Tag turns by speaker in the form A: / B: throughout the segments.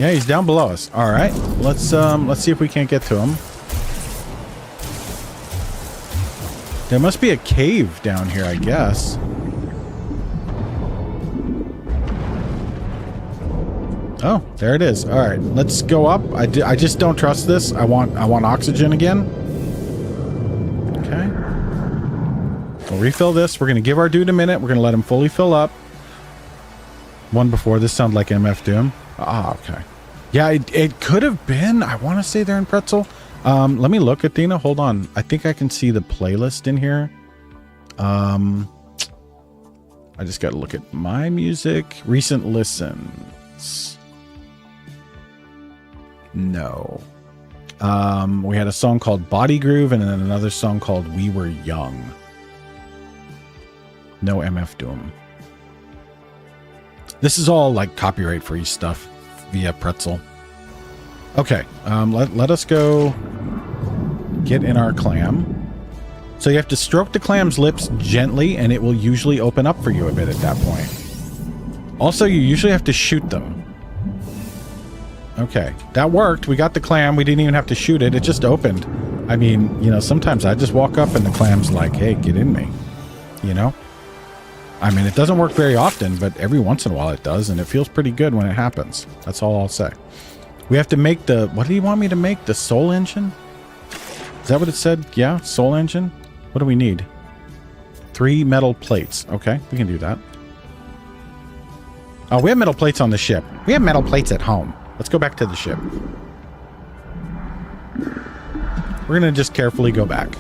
A: Yeah, he's down below us. All right, let's see if we can't get to him. There must be a cave down here, I guess. Oh, there it is. All right, let's go up. I just don't trust this. I want oxygen again. Okay. We'll refill this. We're gonna give our dude a minute. We're gonna let him fully fill up. One before this sounded like MF Doom. Ah, okay. Yeah, it could have been. I want to say they're in Pretzel. Let me look, Athena. Hold on. I think I can see the playlist in here. I just got to look at my music. Recent listens. No. We had a song called Body Groove and then another song called We Were Young. No MF Doom. This is all like copyright free stuff via Pretzel. Okay, let us go get in our clam. So you have to stroke the clam's lips gently and it will usually open up for you a bit at that point. Also, you usually have to shoot them. Okay, that worked. We got the clam. We didn't even have to shoot it. It just opened. I mean, you know, sometimes I just walk up and the clam's like, hey, get in me. You know? I mean, it doesn't work very often, but every once in a while it does, and it feels pretty good when it happens. That's all I'll say. We have to make the... What do you want me to make? The soul engine? Is that what it said? Yeah, soul engine? What do we need? 3 metal plates. Okay, we can do that. Oh, we have metal plates on the ship. We have metal plates at home. Let's go back to the ship. We're going to just carefully go back.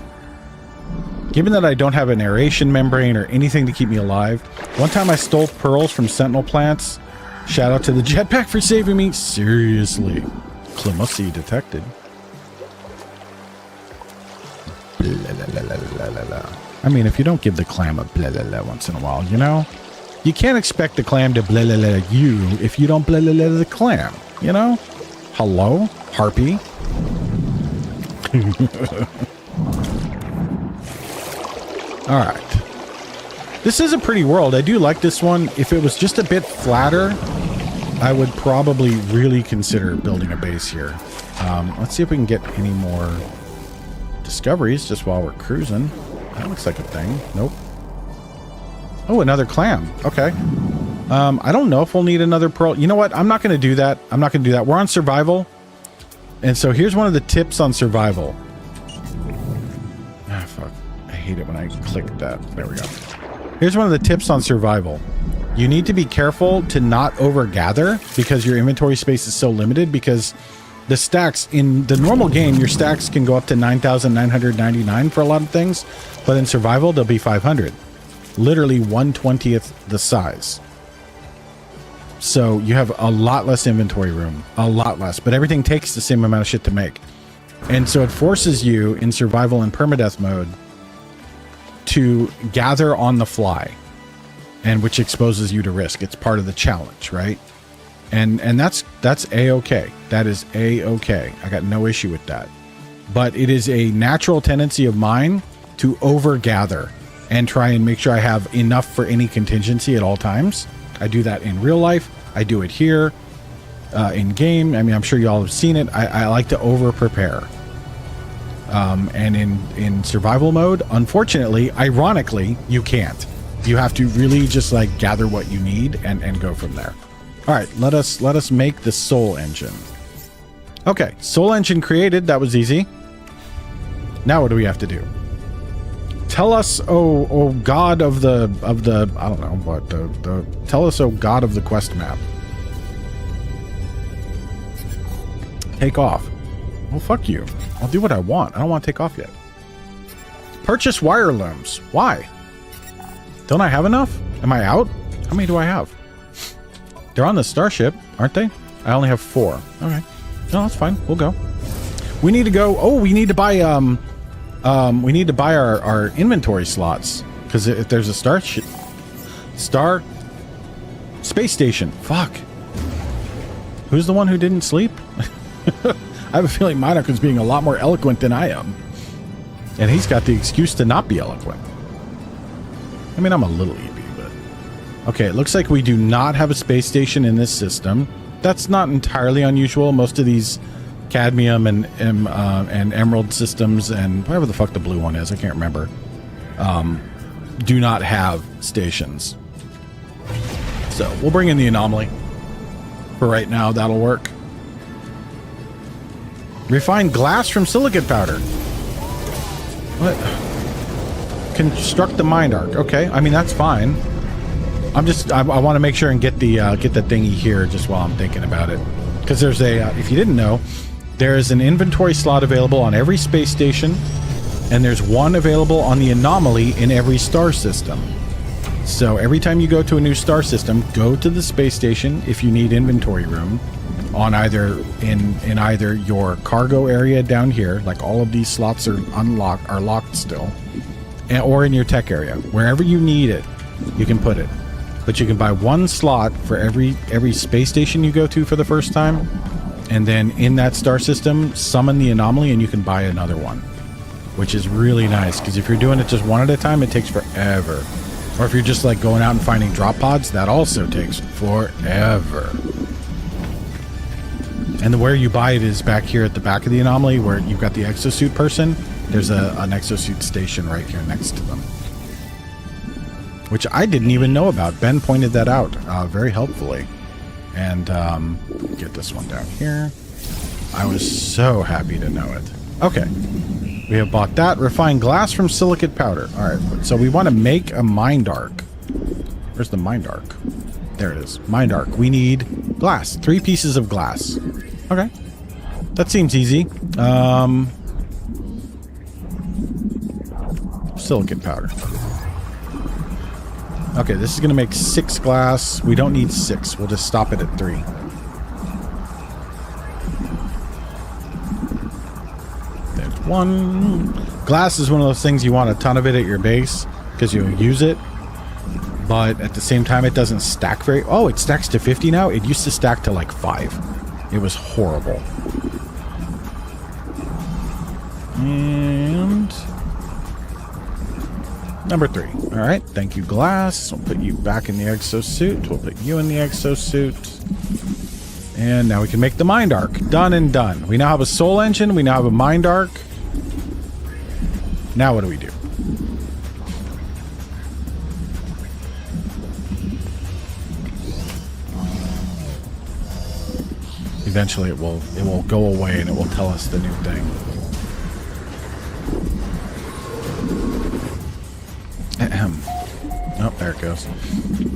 A: Given that I don't have an aeration membrane or anything to keep me alive, one time I stole pearls from sentinel plants. Shout out to the jetpack for saving me. Seriously. Clemency detected. Blah, blah, blah, blah, blah, blah. I mean, if you don't give the clam a blah, blah, blah once in a while, you know? You can't expect the clam to blah, blah, blah you if you don't blah, blah, blah the clam, you know? Hello? Harpy? Alright. This is a pretty world. I do like this one. If it was just a bit flatter, I would probably really consider building a base here. Let's see if we can get any more discoveries just while we're cruising. That looks like a thing. Nope. Oh, another clam. Okay. I don't know if we'll need another pearl. You know what? I'm not going to do that. I'm not going to do that. We're on survival. And so here's one of the tips on survival. Ah, fuck. I hate it when I click that. There we go. Here's one of the tips on survival. You need to be careful to not overgather because your inventory space is so limited, because the stacks in the normal game, your stacks can go up to 9,999 for a lot of things, but in survival, they'll be 500. Literally 1/20th the size. So you have a lot less inventory room, a lot less, but everything takes the same amount of shit to make. And so it forces you in survival and permadeath mode to gather on the fly, and which exposes you to risk. It's part of the challenge, right? And that's a-okay. That is a-okay. I got no issue with that. But it is a natural tendency of mine to overgather and try and make sure I have enough for any contingency at all times. I do that in real life. I do it here in game. I mean, I'm sure you all have seen it. I like to over prepare. And in survival mode, unfortunately, ironically, you can't. You have to really just like gather what you need and go from there. All right, let us make the soul engine. Okay, soul engine created. That was easy. Now what do we have to do? Tell us, oh God of the I don't know what tell us, oh God of the quest map. Take off. Well, fuck you. I'll do what I want. I don't want to take off yet. Purchase wire looms. Why? Don't I have enough? Am I out? How many do I have? They're on the starship, aren't they? I only have 4. Okay. No, that's fine. We'll go. We need to go. Oh, we need to buy we need to buy our inventory slots, because if there's a space station. Fuck. Who's the one who didn't sleep? I have a feeling Monarch is being a lot more eloquent than I am. And he's got the excuse to not be eloquent. I mean, I'm a little EB, but... Okay, it looks like we do not have a space station in this system. That's not entirely unusual. Most of these cadmium and emerald systems and whatever the fuck the blue one is, I can't remember, do not have stations. So we'll bring in the anomaly. For right now, that'll work. Refined glass from silicate powder. What? Construct the mind arc. Okay, I mean, that's fine. I want to make sure and get the thingy here just while I'm thinking about it. Because there's a, if you didn't know, there is an inventory slot available on every space station, and there's one available on the anomaly in every star system. So every time you go to a new star system, go to the space station if you need inventory room on either in either your cargo area down here, like all of these slots are locked still, or in your tech area. Wherever you need it, you can put it. But you can buy one slot for every space station you go to for the first time, and then in that star system, summon the anomaly and you can buy another one, which is really nice, because if you're doing it just one at a time, it takes forever. Or if you're just like going out and finding drop pods, that also takes forever. And where you buy it is back here at the back of the anomaly, where you've got the exosuit person. There's an exosuit station right here next to them, which I didn't even know about. Ben pointed that out very helpfully. And get this one down here. I was so happy to know it. Okay. We have bought that. Refined glass from silicate powder. All right. So we want to make a mind arc. Where's the mind arc? There it is. Mind arc. We need glass. 3 pieces of glass. Okay. That seems easy. Silicate powder. Okay, this is going to make 6 glass. We don't need 6. We'll just stop it at 3. There's 1. Glass is one of those things you want a ton of it at your base because you'll use it. But at the same time, it doesn't stack very... Oh, it stacks to 50 now? It used to stack to like 5. It was horrible. And... number 3. All right. Thank you, glass. We'll put you back in the exosuit. We'll put you in the exosuit. And now we can make the mind arc. Done and done. We now have a soul engine. We now have a mind arc. Now what do we do? Eventually it will go away and it will tell us the new thing. Oh, there it goes.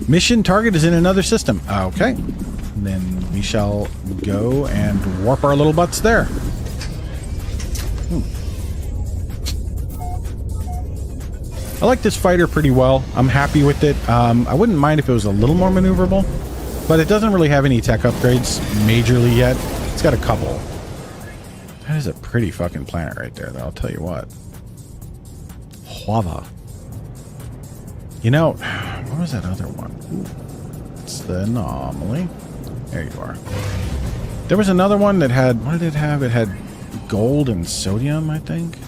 A: Mission target is in another system. Okay. And then we shall go and warp our little butts there. I like this fighter pretty well. I'm happy with it. I wouldn't mind if it was a little more maneuverable, but it doesn't really have any tech upgrades majorly yet. It's got a couple. That is a pretty fucking planet right there, though, I'll tell you what. Huava. You know, what was that other one? Ooh, it's the anomaly. There you are. There was another one that had... what did it have? It had gold and sodium, I think.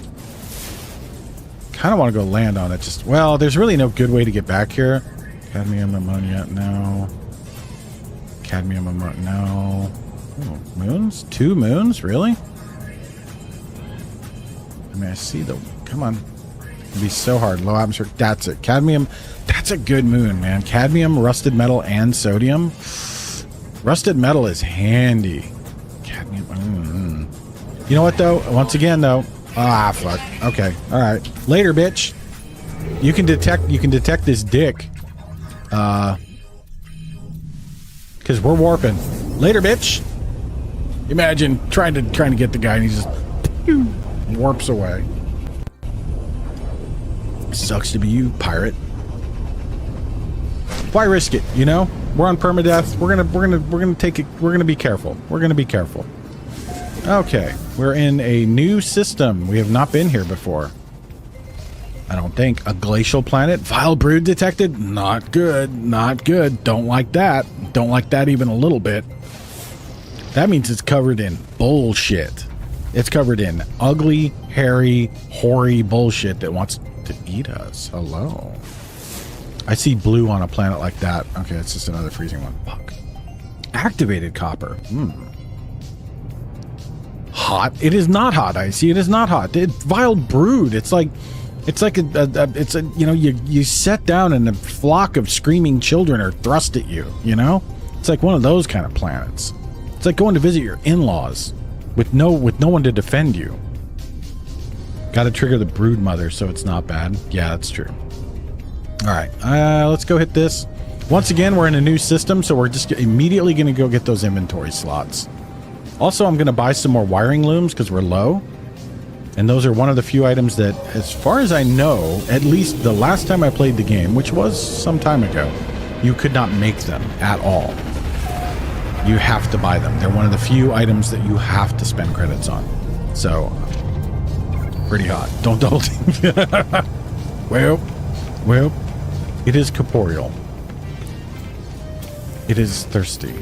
A: Kind of want to go land on it. Just... well, there's really no good way to get back here. Cadmium, ammonia, no. Cadmium, ammonia, no. Oh, moons? 2 moons? Really? I mean, I see the... come on. It'd be so hard. Low atmosphere. That's it. Cadmium. That's a good moon, man. Cadmium, rusted metal, and sodium. Rusted metal is handy. Cadmium. You know what, though? Once again, though. Ah, fuck. Okay. All right. Later, bitch. You can detect this dick. Because we're warping. Later, bitch. Imagine trying to get the guy and he just warps away. Sucks to be you, pirate. Why risk it? You know, we're on permadeath. We're gonna take it. We're gonna be careful. We're gonna be careful. Okay, we're in a new system. We have not been here before. I don't think. A glacial planet. Vile brood detected. Not good. Not good. Don't like that. Don't like that even a little bit. That means it's covered in bullshit. It's covered in ugly, hairy, hoary bullshit that wants to eat us. Hello. I see blue on a planet like that. Okay, it's just another freezing one. Fuck. Activated copper. Hot. It is not hot, Icy. It is not hot. It's vile brood. It's like a you know, you set down and a flock of screaming children are thrust at you, you know? It's like one of those kind of planets. It's like going to visit your in-laws with no one to defend you. Got to trigger the brood mother so it's not bad. Yeah, that's true. All right, let's go hit this. Once again, we're in a new system, so we're just immediately going to go get those inventory slots. Also, I'm going to buy some more wiring looms because we're low. And those are one of the few items that, as far as I know, at least the last time I played the game, which was some time ago, you could not make them at all. You have to buy them. They're one of the few items that you have to spend credits on. So, pretty hot. Don't double team. Well, it is corporeal. It is thirsty.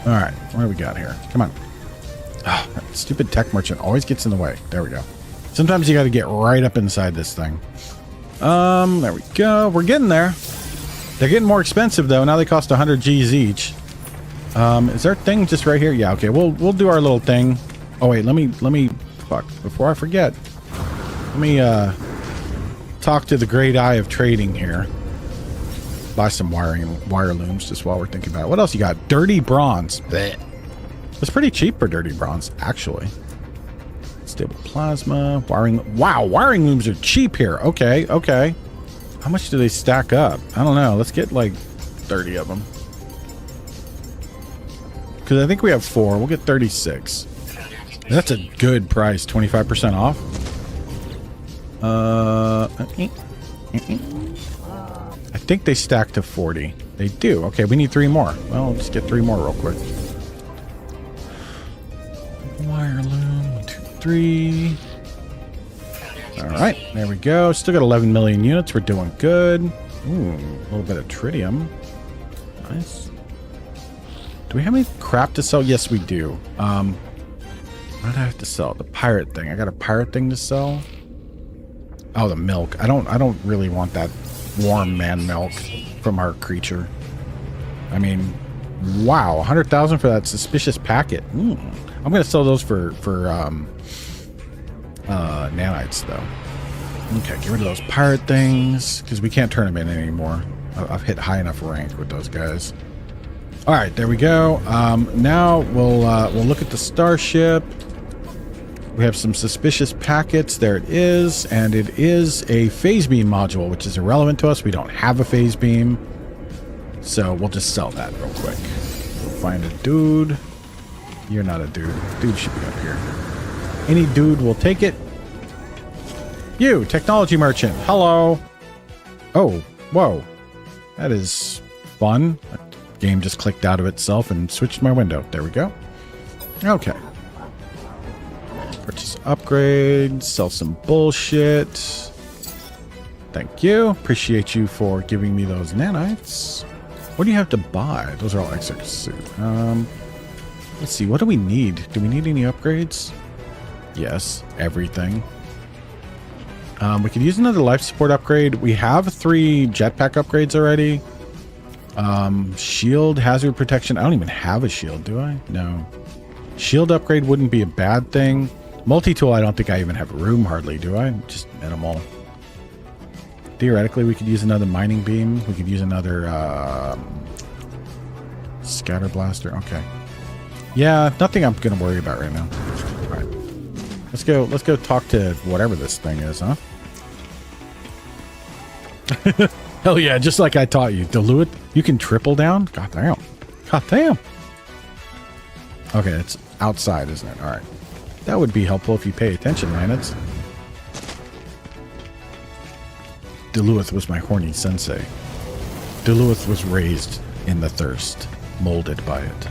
A: All right, what do we got here? Come on. Oh, that stupid tech merchant always gets in the way. There we go. Sometimes you got to get right up inside this thing. There we go. We're getting there. They're getting more expensive though. Now they cost 100 G's each. Is there a thing just right here? Yeah, okay. We'll do our little thing. Oh wait, let me fuck, before I forget. Let me talk to the great eye of trading here. Buy some wire looms just while we're thinking about it. What else you got? Dirty bronze. Blech. It's pretty cheap for dirty bronze, actually. Stable plasma, wiring. Wow, wiring looms are cheap here. Okay. How much do they stack up? I don't know. Let's get like 30 of them. Because I think we have 4. We'll get 36. That's a good price. 25% off. I think they stack to 40. They do. Okay, we need 3 more. Well, let's get 3 more real quick. Wire loom. 1, 2, 3. All right, there we go. Still got 11 million units. We're doing good. Ooh, a little bit of tritium. Nice. Do we have any crap to sell? Yes, we do. What did I have to sell? The pirate thing. I got a pirate thing to sell. Oh, the milk. I don't really want that warm man milk from our creature. I mean, wow, 100,000 for that suspicious packet. I'm gonna sell those for nanites though. Okay, get rid of those pirate things because we can't turn them in anymore. I've hit high enough rank with those guys. All right, there we go. Now we'll look at the starship. We have some suspicious packets. There it is. And it is a phase beam module, which is irrelevant to us. We don't have a phase beam. So we'll just sell that real quick. We'll find a dude. You're not a dude. Dude should be up here. Any dude will take it. You, technology merchant. Hello. Oh, whoa. That is fun. That game just clicked out of itself and switched my window. There we go. Okay. Purchase upgrades, sell some bullshit. Thank you. Appreciate you for giving me those nanites. What do you have to buy? Those are all extra suit. Let's see. What do we need? Do we need any upgrades? Yes, everything. We could use another life support upgrade. We have 3 jetpack upgrades already. Shield, hazard protection. I don't even have a shield, do I? No. Shield upgrade wouldn't be a bad thing. Multi-tool, I don't think I even have room hardly, do I? Just minimal. Theoretically, we could use another mining beam. We could use another scatter blaster. Okay. Yeah, nothing I'm going to worry about right now. All right. Let's go talk to whatever this thing is, huh? Hell yeah, just like I taught you. Dilute, you can triple down? God damn. God damn. Okay, it's outside, isn't it? All right. That would be helpful if you pay attention, Lanitz. Duluth was my horny sensei. Duluth was raised in the thirst, molded by it.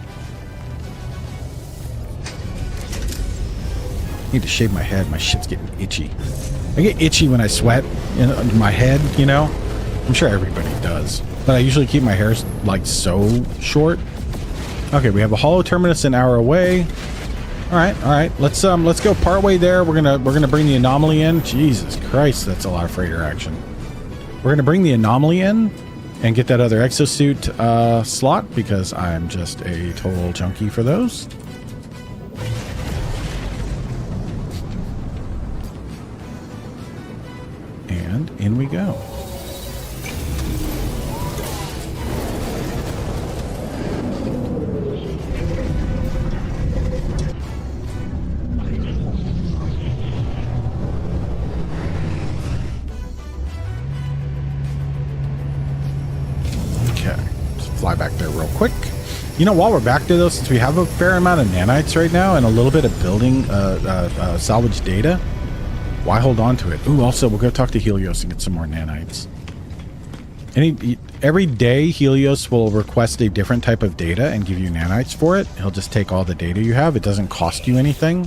A: I need to shave my head. My shit's getting itchy. I get itchy when I sweat in my head, you know? I'm sure everybody does. But I usually keep my hair, like, so short. Okay, we have a hollow terminus an hour away. All right. Let's go partway there. We're gonna bring the anomaly in. Jesus Christ, that's a lot of freighter action. We're gonna bring the anomaly in and get that other exosuit slot because I'm just a total junkie for those. And in we go. Fly back there real quick. You know, while we're back there though, since we have a fair amount of nanites right now and a little bit of building salvage data, why hold on to it? Ooh, also we'll go talk to Helios and get some more nanites. Every day Helios will request a different type of data and give you nanites for it. He'll just take all the data you have. It doesn't cost you anything.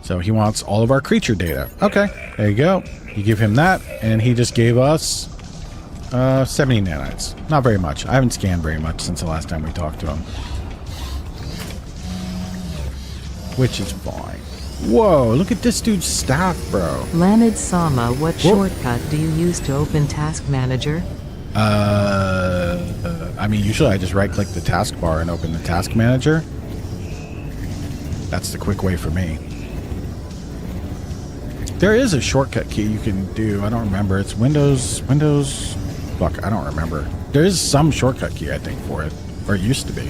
A: So he wants all of our creature data. Okay, there you go. You give him that, and he just gave us 70 nanites. Not very much. I haven't scanned very much since the last time we talked to him. Which is fine. Whoa, look at this dude's staff, bro.
B: Lanid Sama, what shortcut do you use to open Task Manager?
A: I mean, usually I just right-click the taskbar and open the Task Manager. That's the quick way for me. There is a shortcut key you can do. I don't remember. It's Windows. Fuck, I don't remember. There is some shortcut key, I think, for it. Or it used to be.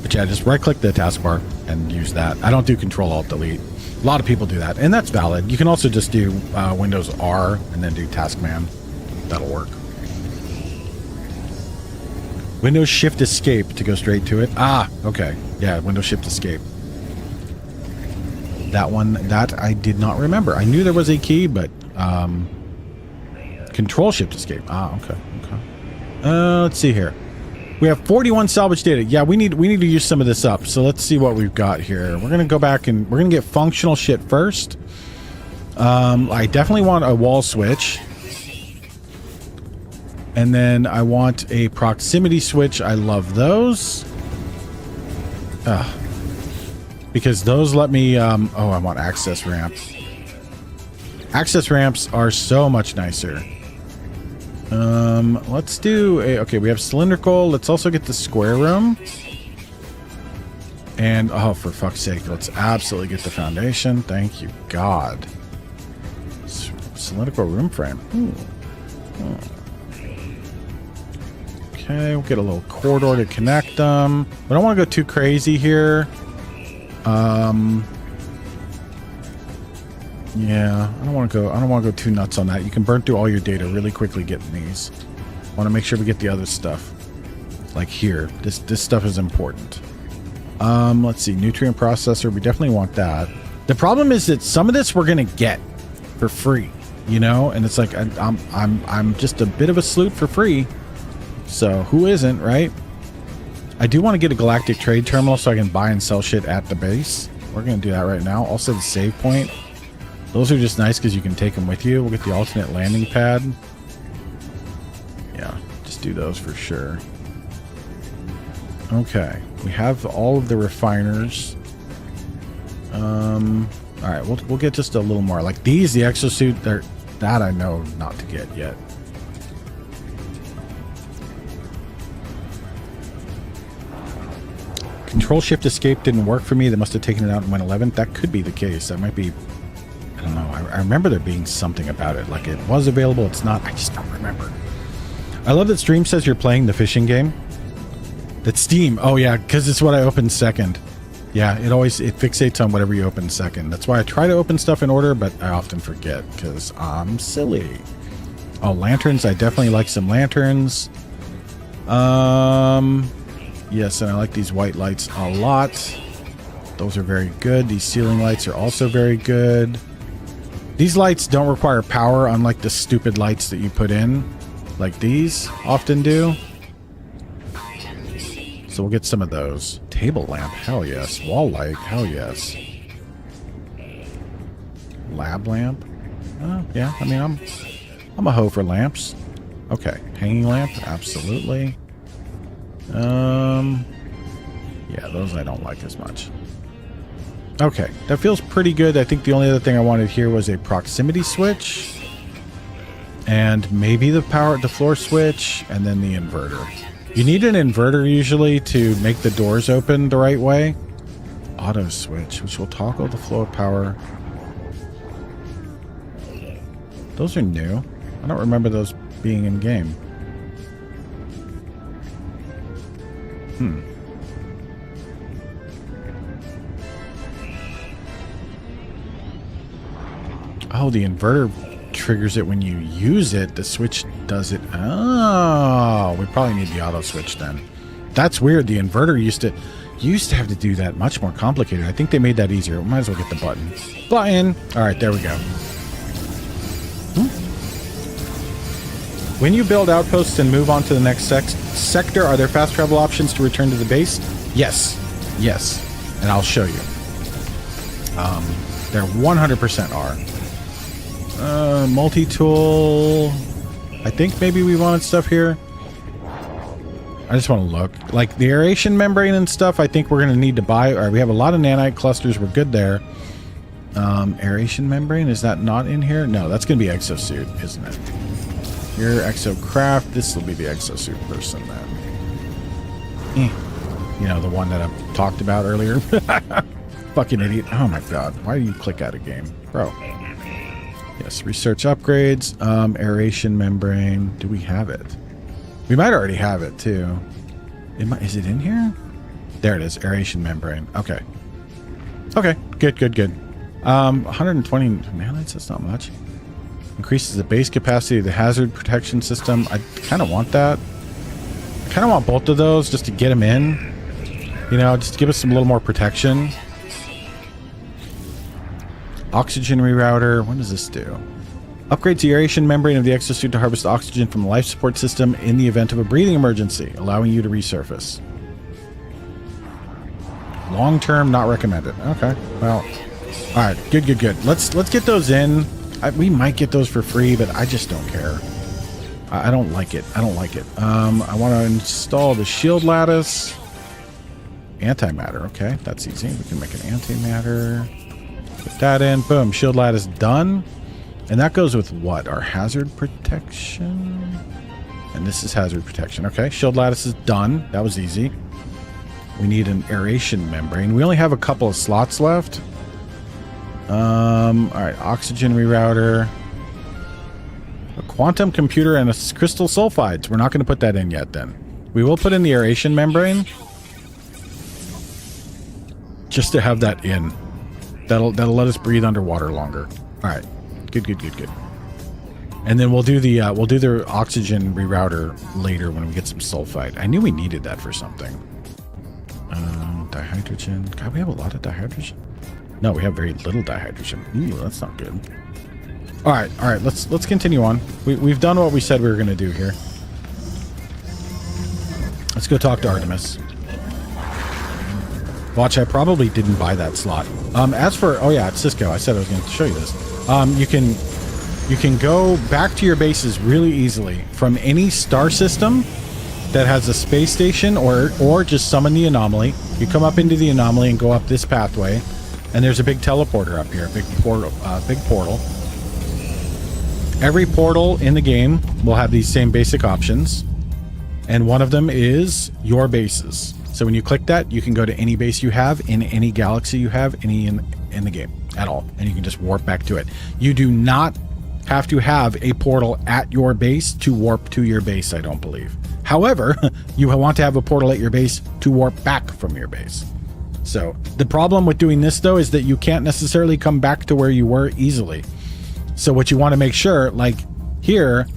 A: But yeah, just right-click the taskbar and use that. I don't do Control-Alt-Delete. A lot of people do that, and that's valid. You can also just do Windows R and then do Taskman. That'll work. Windows Shift-Escape to go straight to it. Ah, okay. Yeah, Windows Shift-Escape. That one, that I did not remember. I knew there was a key, but Control Shift Escape. Ah, okay. Let's see here. We have 41 salvage data. Yeah, we need to use some of this up. So let's see what we've got here. We're gonna go back and we're gonna get functional shit first. I definitely want a wall switch, and then I want a proximity switch. I love those. Because those let me, oh, I want access ramp. Access ramps are so much nicer. Let's do a, okay, we have cylindrical. Let's also get the square room. And, oh, for fuck's sake, let's absolutely get the foundation. Thank you, God. Cylindrical room frame. Okay, we'll get a little corridor to connect them. We don't want to go too crazy here. Yeah, I don't want to go too nuts on that. You can burn through all your data really quickly getting these. Want to make sure we get the other stuff. Like here, this stuff is important. Let's see, nutrient processor, we definitely want that. The problem is that some of this we're going to get for free, you know? And it's like I'm just a bit of a sloot for free. So, who isn't, right? I do want to get a galactic trade terminal so I can buy and sell shit at the base. We're going to do that right now. Also the save point. Those are just nice because you can take them with you. We'll get the alternate landing pad. Yeah, just do those for sure. Okay, we have all of the refiners. All right, we'll get just a little more. Like these, the exosuit, that I know not to get yet. Control Shift Escape didn't work for me. They must have taken it out in 111. That could be the case. That might be, I don't know. I remember there being something about it. Like it was available. It's not. I just don't remember. I love that Stream says you're playing the fishing game. That's Steam. Oh yeah, because it's what I opened second. Yeah, it fixates on whatever you open second. That's why I try to open stuff in order, but I often forget because I'm silly. Oh, lanterns. I definitely like some lanterns. Yes, and I like these white lights a lot. Those are very good. These ceiling lights are also very good. These lights don't require power, unlike the stupid lights that you put in, like these often do. So we'll get some of those. Table lamp, hell yes. Wall light, hell yes. Lab lamp. Yeah, I mean, I'm a hoe for lamps. Okay, hanging lamp, absolutely. Yeah, those I don't like as much. Okay, that feels pretty good. I think the only other thing I wanted here was a proximity switch. And maybe the floor switch, and then the inverter. You need an inverter usually to make the doors open the right way. Auto switch, which will toggle the flow of power. Those are new. I don't remember those being in game. Oh, the inverter triggers it when you use it. The switch does it. Oh, we probably need the auto switch then. That's weird. The inverter used to have to do that. Much more complicated. I think they made that easier. We might as well get the button. Button. All right, there we go. When you build outposts and move on to the next sector, are there fast travel options to return to the base? Yes. Yes. And I'll show you. There 100% are. Multi-tool. I think maybe we wanted stuff here. I just want to look. Like the aeration membrane and stuff, I think we're going to need to buy. All right, we have a lot of nanite clusters. We're good there. Aeration membrane, is that not in here? No, that's going to be exosuit, isn't it? Your exocraft. This will be the exosuit person then. You know, the one that I talked about earlier. Fucking idiot. Oh my god. Why do you click out of game? Bro. Yes, research upgrades. Aeration membrane. Do we have it? We might already have it too. Is it in here? There it is. Aeration membrane. Okay. Okay. Good, good, good. 120 nanites, that's not much. Increases the base capacity of the hazard protection system. I kind of want that. I kind of want both of those just to get them in. You know, just to give us some little more protection. Oxygen rerouter. What does this do? Upgrades the aeration membrane of the exosuit to harvest oxygen from the life support system in the event of a breathing emergency, allowing you to resurface. Long term, not recommended. Okay. Well, all right. Good, good, good. Let's get those in. We might get those for free, but I just don't care. I don't like it. I don't like it. I want to install the shield lattice. Antimatter. Okay, that's easy. We can make an antimatter. Put that in. Boom. Shield lattice done. And that goes with what? Our hazard protection? And this is hazard protection. Okay, shield lattice is done. That was easy. We need an aeration membrane. We only have a couple of slots left. Alright, oxygen rerouter. A quantum computer and a crystal sulfides. We're not going to put that in yet then. We will put in the aeration membrane. Just to have that in. That'll let us breathe underwater longer. Alright. Good, good, good, good. And then we'll do the oxygen rerouter later when we get some sulfide. I knew we needed that for something. Dihydrogen. God, we have a lot of dihydrogen. No, we have very little dihydrogen. Ooh, that's not good. All right, let's continue on. We've done what we said we were going to do here. Let's go talk to Artemis. Watch, I probably didn't buy that slot. As for, oh yeah, it's Cisco. I said I was going to show you this. You can go back to your bases really easily from any star system that has a space station, or just summon the anomaly. You come up into the anomaly and go up this pathway, and there's a big teleporter up here, big portal. Every portal in the game will have these same basic options, and one of them is your bases. So when you click that, you can go to any base you have in any galaxy you have, any in the game at all, and you can just warp back to it. You do not have to have a portal at your base to warp to your base, I don't believe. However, you want to have a portal at your base to warp back from your base. So the problem with doing this though is that you can't necessarily come back to where you were easily. So what you want to make sure, like here,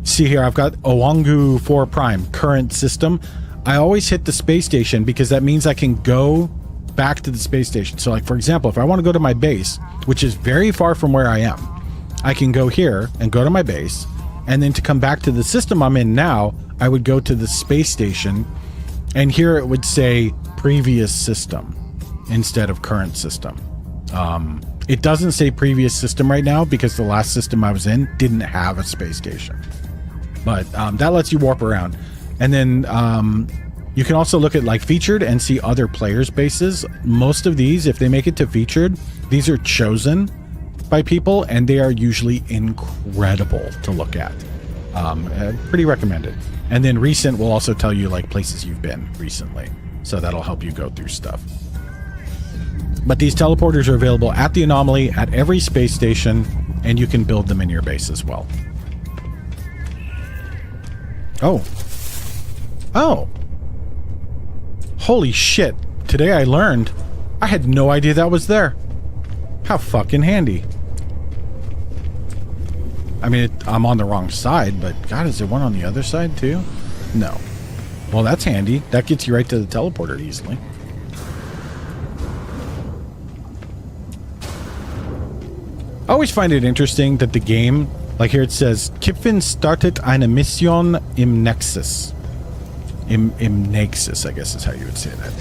A: see here, I've got Owangu 4 Prime, current system. I always hit the space station because that means I can go back to the space station. So like, for example, if I want to go to my base, which is very far from where I am, I can go here and go to my base. And then to come back to the system I'm in now, I would go to the space station, and here it would say previous system instead of current system. It doesn't say previous system right now because the last system I was in didn't have a space station. But that lets you warp around. And then you can also look at like featured and see other players' bases. Most of these, if they make it to featured, these are chosen by people, and they are usually incredible to look at. Pretty recommended. And then recent will also tell you like places you've been recently, so that'll help you go through stuff. But these teleporters are available at the Anomaly, at every space station, and you can build them in your base as well. Oh, holy shit, today I learned I had no idea that was there. How fucking handy. I mean, I'm on the wrong side, but God, is there one on the other side too? No. Well, that's handy. That gets you right to the teleporter easily. I always find it interesting that the game, like here it says, Kipfin started eine Mission im Nexus. Im Nexus, I guess is how you would say that.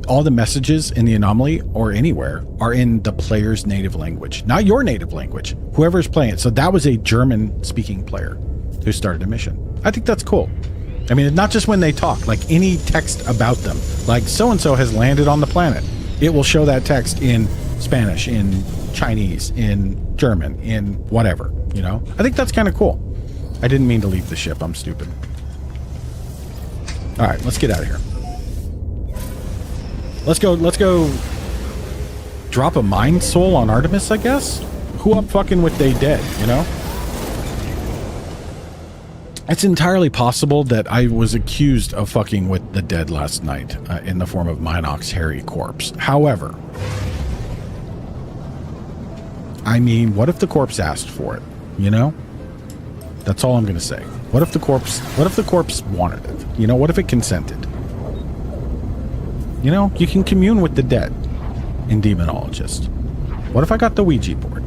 A: All the messages in the Anomaly or anywhere are in the player's native language, not your native language, whoever's playing it. So that was a German-speaking player who started a mission. I think that's cool. I mean, not just when they talk, like any text about them, like so-and-so has landed on the planet. It will show that text in Spanish, in Chinese, in German, in whatever, you know? I think that's kind of cool. I didn't mean to leave the ship. I'm stupid. All right, let's get out of here. Let's go drop a mind soul on Artemis, I guess? Who up fucking with they dead, you know? It's entirely possible that I was accused of fucking with the dead last night in the form of Minox's hairy corpse. However, I mean, what if the corpse asked for it, you know? That's all I'm going to say. What if the corpse wanted it? You know, what if it consented? You know, you can commune with the dead in Demonologist. What if I got the Ouija board?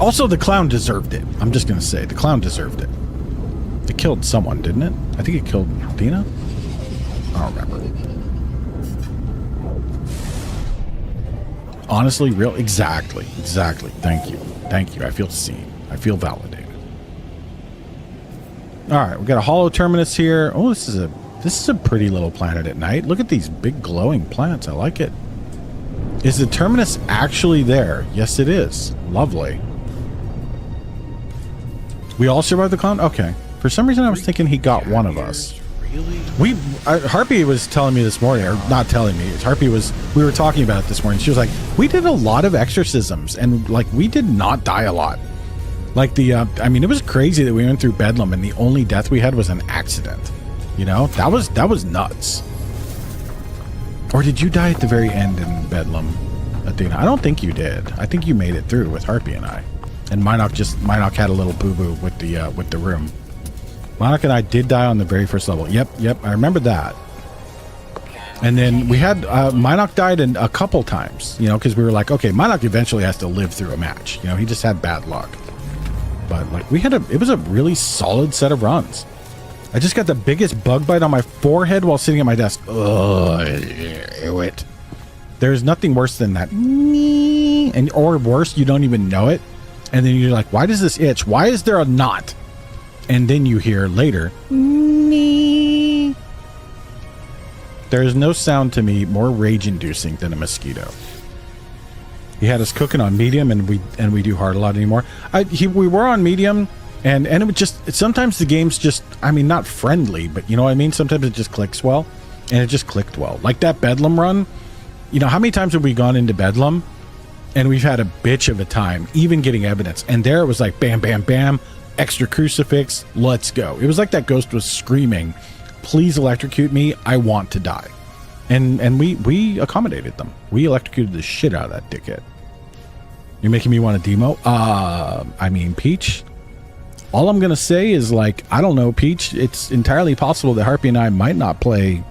A: Also, the clown deserved it. I'm just going to say, the clown deserved it. It killed someone, didn't it? I think it killed Dina? I don't remember. Honestly, exactly. Thank you. I feel seen. I feel validated. All right, we got a hollow terminus here. Oh, this is a pretty little planet at night. Look at these big glowing planets. I like it. Is the terminus actually there? Yes, it is. Lovely. We all survived the clown? Okay. For some reason, I was thinking he got one of us. Harpy was telling me this morning, or not telling me, we were talking about it this morning. She was like, we did a lot of exorcisms, and like, we did not die a lot. Like I mean, it was crazy that we went through Bedlam, and the only death we had was an accident. You know, that was nuts. Or did you die at the very end in Bedlam, Athena? I don't think you did. I think you made it through with Harpy and I. And Minox had a little boo-boo with the room. Minox and I did die on the very first level. Yep, I remember that. And then we had Minox died a couple times, you know, because we were like, okay, Minox eventually has to live through a match. You know, he just had bad luck. But like it was a really solid set of runs. I just got the biggest bug bite on my forehead while sitting at my desk. Ugh, there's nothing worse than that. Or worse, you don't even know it. And then you're like, why does this itch? Why is there a knot? And then you hear later, there is no sound to me more rage-inducing than a mosquito. He had us cooking on medium, and we do hard a lot anymore. We were on medium, and it would just, sometimes the game's just, I mean, not friendly, but you know what I mean? Sometimes it just clicks well, and it just clicked well. Like that Bedlam run, you know, how many times have we gone into Bedlam, and we've had a bitch of a time, even getting evidence, and there it was like, bam, bam, bam, extra crucifix, let's go. It was like that ghost was screaming, please electrocute me, I want to die. And we accommodated them. We electrocuted the shit out of that dickhead. You're making me want a demo? I mean, Peach, all I'm going to say is, like, I don't know, Peach, it's entirely possible that Harpy and I might not play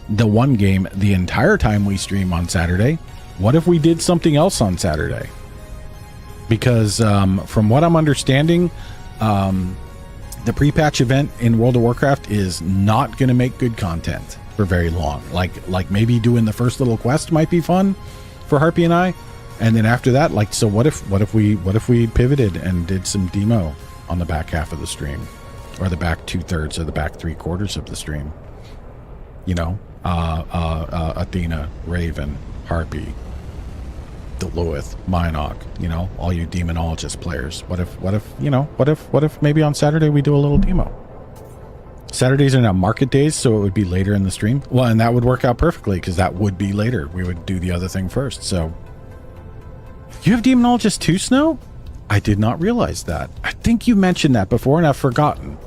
A: the one game the entire time we stream on Saturday. What if we did something else on Saturday? Because from what I'm understanding, the pre-patch event in World of Warcraft is not going to make good content for very long. Like maybe doing the first little quest might be fun for Harpy and I, And then after that, like, so what if we pivoted and did some demo on the back half of the stream, or the back 2/3 or the back 3/4 of the stream? You know, Athena, Raven, Harpy, Deluith, Minoc, you know, all you demonologist players. What if maybe on Saturday we do a little demo? Saturdays are now market days, so it would be later in the stream. Well, and that would work out perfectly because that would be later. We would do the other thing first. So you have demonologist too, Snow? I did not realize that. I think you mentioned that before and I've forgotten.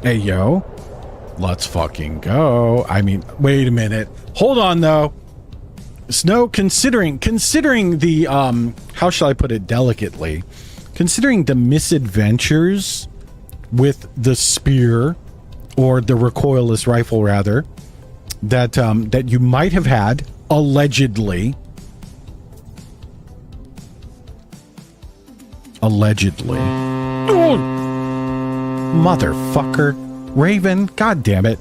A: Hey, yo, let's fucking go. I mean, wait a minute. Hold on though. Snow, considering the, how shall I put it delicately? Considering the misadventures with the spear, or the recoilless rifle rather, that you might have had, allegedly. Allegedly. Oh, motherfucker. Raven, god damn it.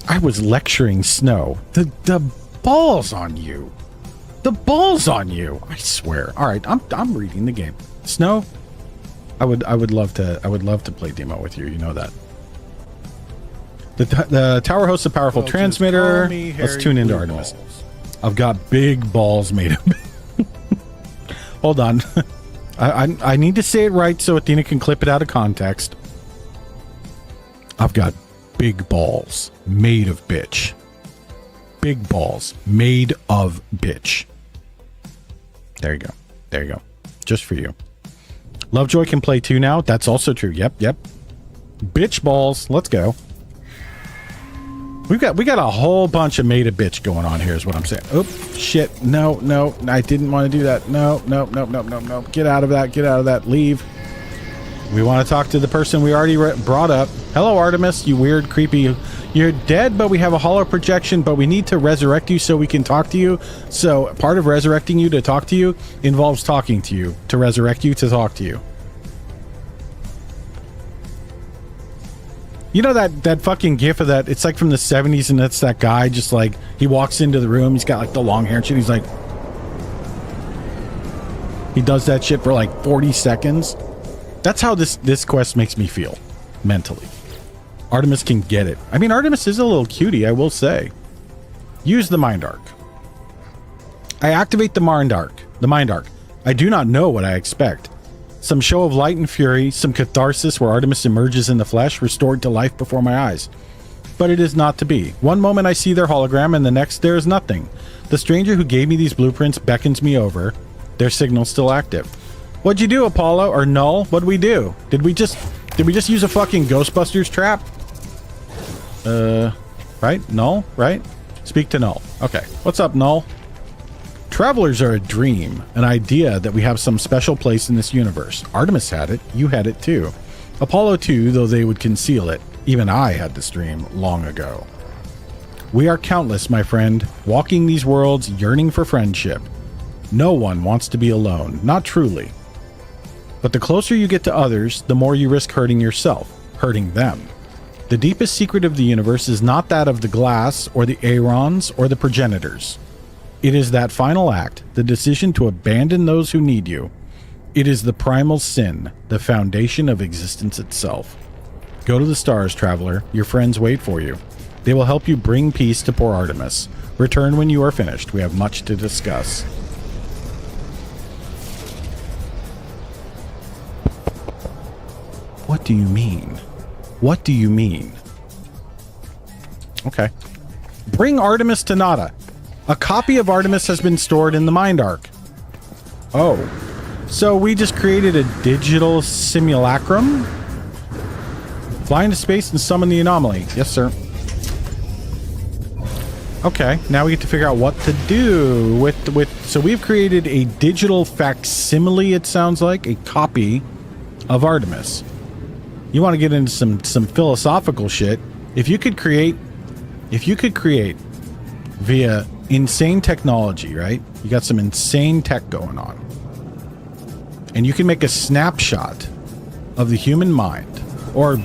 A: I was lecturing Snow. The balls on you. The balls on you. I swear. All right, I'm reading the game. Snow, I would love to play demo with you. You know that. The tower hosts a powerful transmitter. Let's tune into Artemis. I've got big balls made of. Hold on. I need to say it right so Athena can clip it out of context. I've got big balls made of bitch. Big balls made of bitch. There you go. There you go. Just for you. Lovejoy can play too now. That's also true. Yep. Bitch balls. Let's go. We got a whole bunch of made of bitch going on here is what I'm saying. Oh, shit. No. I didn't want to do that. No. Get out of that. Leave. We want to talk to the person we already brought up. Hello, Artemis, you weird, creepy. You're dead, but we have a hollow projection, but we need to resurrect you so we can talk to you. So part of resurrecting you to talk to you involves talking to you, to resurrect you to talk to you. You know that fucking gif of that, it's like from the 70s, and it's that guy just like, he walks into the room, he's got like the long hair and shit, he's like, he does that shit for like 40 seconds. That's how this quest makes me feel mentally. Artemis can get it. I mean, Artemis is a little cutie, I will say. Use the mind arc. I activate the mind arc. I do not know what I expect. Some show of light and fury, some catharsis where Artemis emerges in the flesh, restored to life before my eyes. But it is not to be. One moment I see their hologram, and the next there is nothing. The stranger who gave me these blueprints beckons me over. Their signal's still active. What'd you do, Apollo? Or Null? What'd we do? Did we just use a fucking Ghostbusters trap? Right? Null? Right? Speak to Null. Okay. What's up, Null? Travelers are a dream, an idea that we have some special place in this universe. Artemis had it. You had it too. Apollo too, though they would conceal it. Even I had this dream long ago. We are countless, my friend, walking these worlds, yearning for friendship. No one wants to be alone. Not truly. But the closer you get to others, the more you risk hurting yourself, hurting them. The deepest secret of the universe is not that of the glass, or the Aarons, or the progenitors. It is that final act, the decision to abandon those who need you. It is the primal sin, the foundation of existence itself. Go to the stars, traveler. Your friends wait for you. They will help you bring peace to poor Artemis. Return when you are finished. We have much to discuss. What do you mean? What do you mean? Okay. Bring Artemis to Nada. A copy of Artemis has been stored in the Mind Arc. Oh. So we just created a digital simulacrum? Fly into space and summon the anomaly. Yes, sir. Okay, now we get to figure out what to do with so we've created a digital facsimile, it sounds like, a copy of Artemis. You want to get into some philosophical shit. If you could create via insane technology, right? You got some insane tech going on. And you can make a snapshot of the human mind, or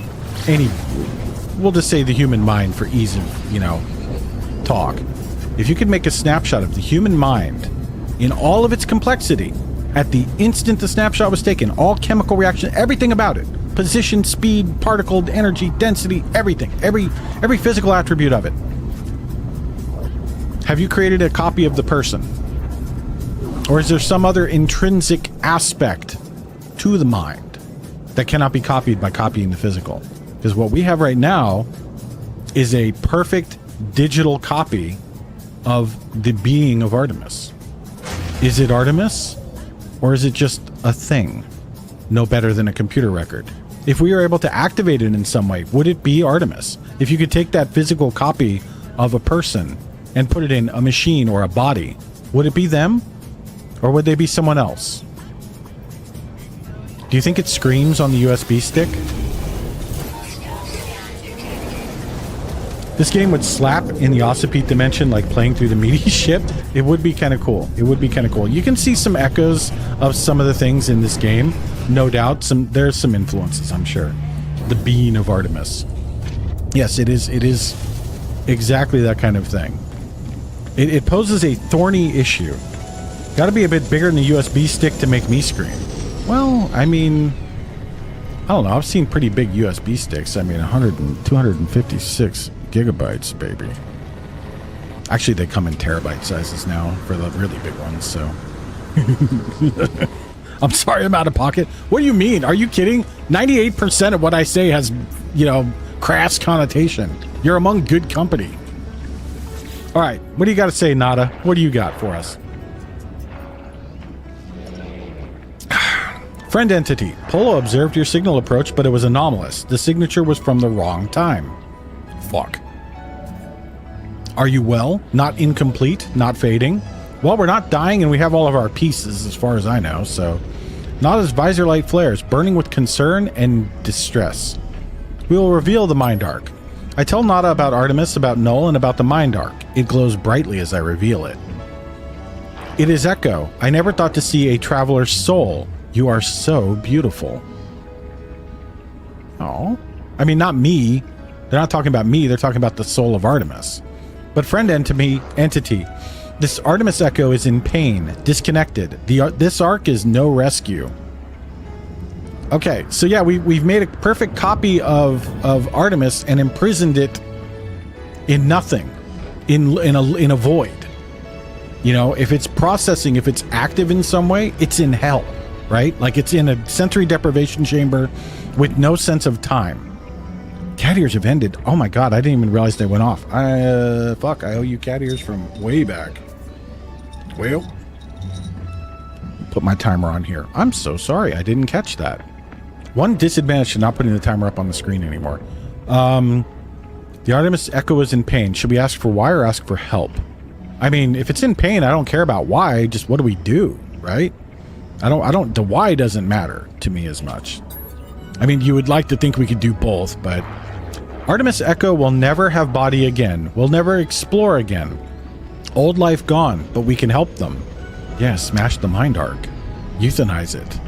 A: we'll just say the human mind for ease of, talk. If you could make a snapshot of the human mind in all of its complexity, at the instant the snapshot was taken, all chemical reaction, everything about it, position, speed, particle, energy, density, everything, every physical attribute of it. Have you created a copy of the person? Or is there some other intrinsic aspect to the mind that cannot be copied by copying the physical? Because what we have right now is a perfect digital copy of the being of Artemis. Is it Artemis? Or is it just a thing? No better than a computer record. If we were able to activate it in some way, would it be Artemis? If you could take that physical copy of a person and put it in a machine or a body, would it be them? Or would they be someone else? Do you think it screams on the USB stick? This game would slap in the Ossipete dimension like playing through the meaty ship. It would be kind of cool. It would be kind of cool. You can see some echoes of some of the things in this game. No doubt. There's some influences, I'm sure. The being of Artemis. Yes, it is exactly that kind of thing. It poses a thorny issue. Got to be a bit bigger than the USB stick to make me scream. Well, I mean, I don't know. I've seen pretty big USB sticks. I mean, 256 gigabytes, baby. Actually, they come in terabyte sizes now for the really big ones, so. I'm sorry I'm out of pocket. What do you mean? Are you kidding? 98% of what I say has, crass connotation. You're among good company. All right, what do you got to say, Nada? What do you got for us? Friend entity. Polo observed your signal approach, but it was anomalous. The signature was from the wrong time. Fuck. Are you well? Not incomplete? Not fading? Well, we're not dying and we have all of our pieces as far as I know, so... Nada's visor light flares, burning with concern and distress. We will reveal the mind arc. I tell Nada about Artemis, about Null, and about the mind arc. It glows brightly as I reveal it. It is Echo. I never thought to see a traveler's soul. You are so beautiful. Oh. I mean, not me. They're not talking about me. They're talking about the soul of Artemis. But friend entity. This Artemis Echo is in pain, disconnected. This arc is no rescue. Okay, so yeah, we've made a perfect copy of Artemis and imprisoned it in nothing, in a void. If it's processing, if it's active in some way, it's in hell, right? Like it's in a sensory deprivation chamber with no sense of time. Cat ears have ended. Oh my god, I didn't even realize they went off. Fuck, I owe you cat ears from way back. Well, put my timer on here. I'm so sorry, I didn't catch that. One disadvantage to not putting the timer up on the screen anymore. The Artemis Echo is in pain. Should we ask for why or ask for help? I mean, if it's in pain, I don't care about why. Just what do we do, right? The why doesn't matter to me as much. I mean, you would like to think we could do both, but Artemis Echo will never have body again. Will never explore again. Old life gone, but we can help them. Yeah, smash the mind arc. Euthanize it.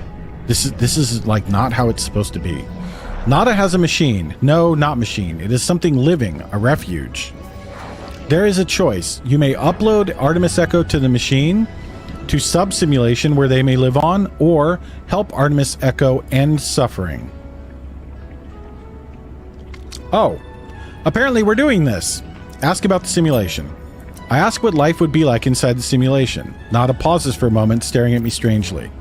A: This is like not how it's supposed to be. Nada has a machine. No, not machine. It is something living, a refuge. There is a choice. You may upload Artemis Echo to the machine, to sub-simulation where they may live on, or help Artemis Echo end suffering. Oh, apparently we're doing this. Ask about the simulation. I ask what life would be like inside the simulation. Nada pauses for a moment, staring at me strangely.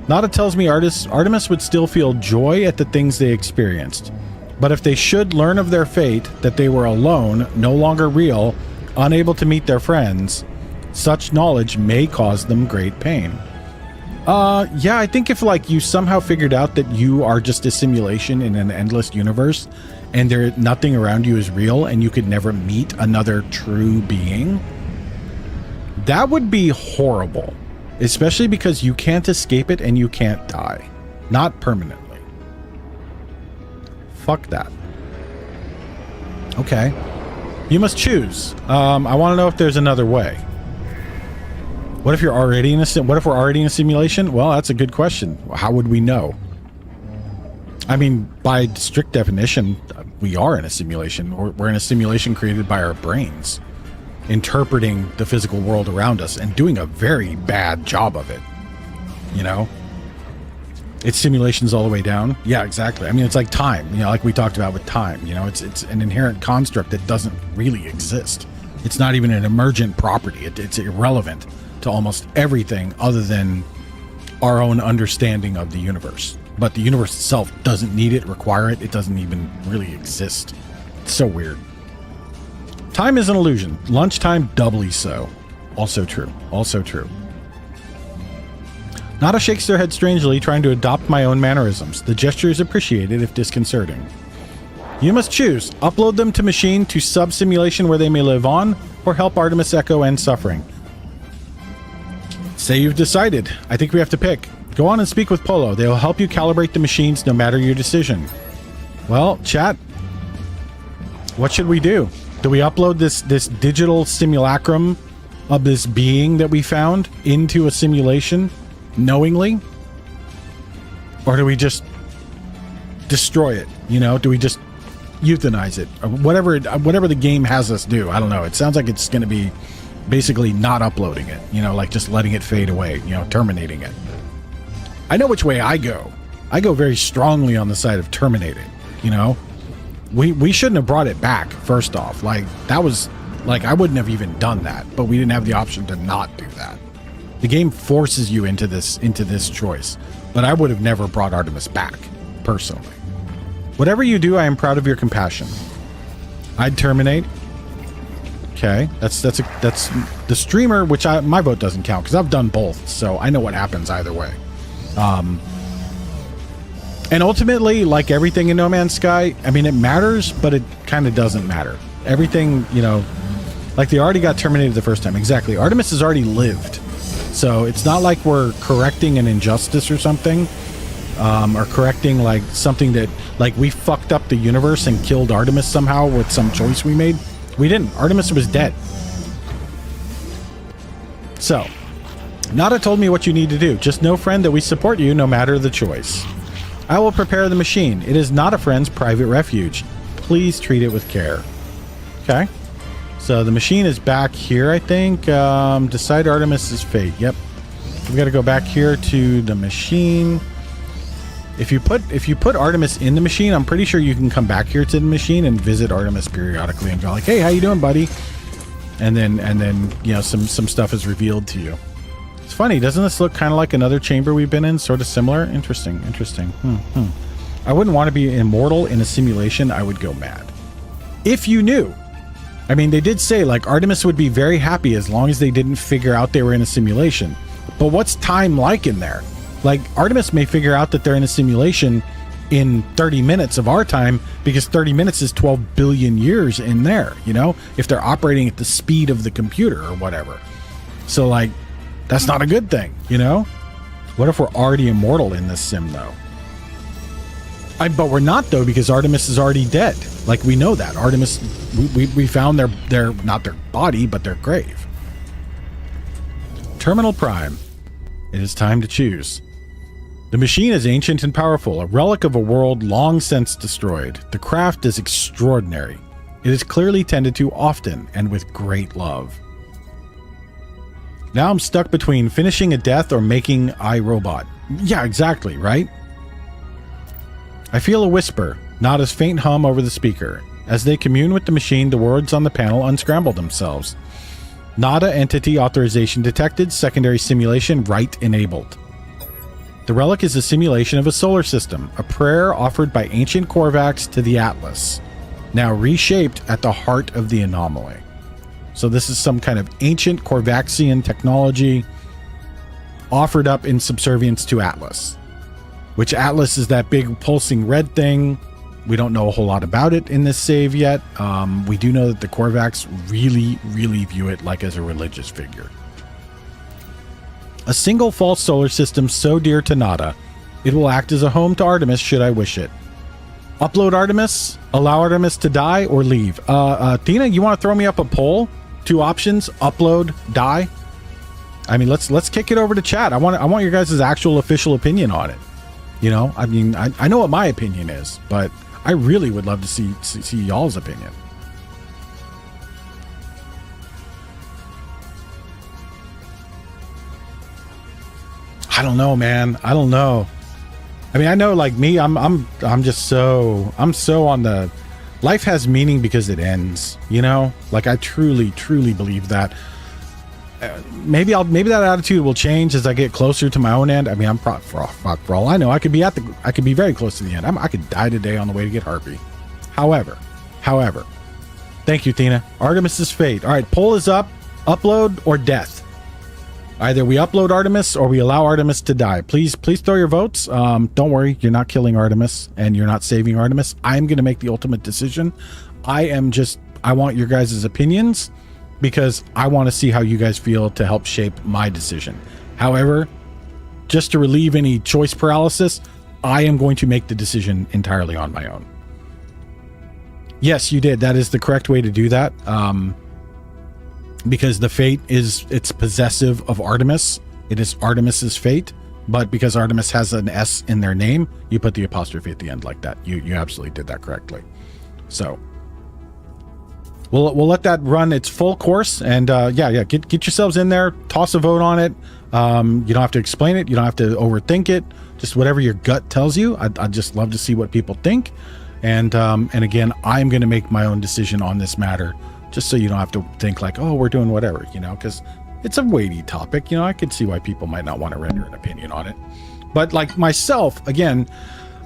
A: Nada tells me Artemis would still feel joy at the things they experienced. But if they should learn of their fate, that they were alone, no longer real, unable to meet their friends, such knowledge may cause them great pain. Yeah, I think if you somehow figured out that you are just a simulation in an endless universe and nothing around you is real and you could never meet another true being, that would be horrible. Especially because you can't escape it and you can't die. Not permanently. Fuck that. Okay. You must choose. I want to know if there's another way. What if you're already in what if we're already in a simulation? Well, that's a good question. How would we know? I mean, by strict definition, we are in a simulation. We're in a simulation created by our brains. interpreting the physical world around us and doing a very bad job of it. You know, it's simulations all the way down. Yeah, exactly. I mean, it's like time, you know, like we talked about with time, you know, it's an inherent construct that doesn't really exist. It's not even an emergent property. It's irrelevant to almost everything other than our own understanding of the universe. But the universe itself doesn't need it, require it. It doesn't even really exist. It's so weird. Time is an illusion. Lunchtime doubly so. Also true. Also true. Nada shakes their head strangely, trying to adopt my own mannerisms. The gesture is appreciated if disconcerting. You must choose. Upload them to machine to sub-simulation where they may live on, or help Artemis Echo end suffering. Say you've decided. I think we have to pick. Go on and speak with Polo. They will help you calibrate the machines no matter your decision. Well, chat, what should we do? Do we upload this digital simulacrum of this being that we found into a simulation knowingly? Or do we just destroy it? You know, do we just euthanize it? Or whatever the game has us do. I don't know. It sounds like it's going to be basically not uploading it, you know, like just letting it fade away, you know, terminating it. I know which way I go. I go very strongly on the side of terminating, you know. We shouldn't have brought it back, first off. Like, that was, like, I wouldn't have even done that, but we didn't have the option to not do that. The game forces you into this choice, but I would have never brought Artemis back, personally. Whatever you do, I am proud of your compassion. I'd terminate. Okay, that's the streamer, which my vote doesn't count because I've done both, so I know what happens either way. And ultimately, like everything in No Man's Sky, I mean, it matters, but it kind of doesn't matter. Everything, you know, like they already got terminated the first time. Exactly. Artemis has already lived. So it's not like we're correcting an injustice or something, or correcting like something that, like, we fucked up the universe and killed Artemis somehow with some choice we made. We didn't. Artemis was dead. So, Nada told me what you need to do. Just know, friend, that we support you no matter the choice. I will prepare the machine. It is not a friend's private refuge. Please treat it with care. Okay. So the machine is back here, I think. Decide Artemis's fate. Yep. We got to go back here to the machine. If you put Artemis in the machine, I'm pretty sure you can come back here to the machine and visit Artemis periodically and go like, "Hey, how you doing, buddy?" And then you know, some stuff is revealed to you. It's funny, doesn't this look kind of like another chamber we've been in? Sort of similar. Interesting. I wouldn't want to be immortal in a simulation. I would go mad. If you knew. I mean, they did say, like, Artemis would be very happy as long as they didn't figure out they were in a simulation. But what's time like in there? Like, Artemis may figure out that they're in a simulation in 30 minutes of our time, because 30 minutes is 12 billion years in there, you know? If they're operating at the speed of the computer or whatever. So, like, that's not a good thing, you know? What if we're already immortal in this sim, though? But we're not, though, because Artemis is already dead. Like, we know that. Artemis, we found their not their body, but their grave. Terminal Prime. It is time to choose. The machine is ancient and powerful, a relic of a world long since destroyed. The craft is extraordinary. It is clearly tended to often and with great love. Now I'm stuck between finishing a death or making iRobot. Yeah, exactly, right? I feel a whisper, Nada's faint hum over the speaker. As they commune with the machine, the words on the panel unscramble themselves. Nada entity authorization detected, secondary simulation right enabled. The relic is a simulation of a solar system, a prayer offered by ancient Korvax to the Atlas, now reshaped at the heart of the anomaly. So this is some kind of ancient Korvaxian technology offered up in subservience to Atlas. Which Atlas is that big pulsing red thing. We don't know a whole lot about it in this save yet. We do know that the Korvax really, really view it like as a religious figure. A single false solar system so dear to Nada, it will act as a home to Artemis should I wish it. Upload Artemis, allow Artemis to die, or leave. Tina, you want to throw me up a poll? 2 options: upload, die. I mean, let's kick it over to chat. I want your guys' actual official opinion on it. You know, I mean, I know what my opinion is, but I really would love to see y'all's opinion. I don't know, man. I don't know. I mean, I know, like me, I'm so on the life has meaning because it ends, you know? Like I truly believe that. Maybe that attitude will change as I get closer to my own end. I mean, for all I know, I could be very close to the end. I could die today on the way to get Harpy. However, thank you, Tina. Artemis's fate. All right, poll is up. Upload or death. Either we upload Artemis or we allow Artemis to die. Please throw your votes. Don't worry, you're not killing Artemis and you're not saving Artemis. I'm going to make the ultimate decision. I want your guys' opinions because I want to see how you guys feel to help shape my decision. However, just to relieve any choice paralysis, I am going to make the decision entirely on my own. Yes, you did. That is the correct way to do that. Because the fate it's possessive of Artemis. It is Artemis's fate, but because Artemis has an S in their name, you put the apostrophe at the end like that. You absolutely did that correctly. So we'll let that run its full course, and get yourselves in there, toss a vote on it. You don't have to explain it, you don't have to overthink it, just whatever your gut tells you. I'd just love to see what people think, and again, I'm going to make my own decision on this matter. Just so you don't have to think like, oh, we're doing whatever, you know, because it's a weighty topic. You know, I could see why people might not want to render an opinion on it. But like myself, again,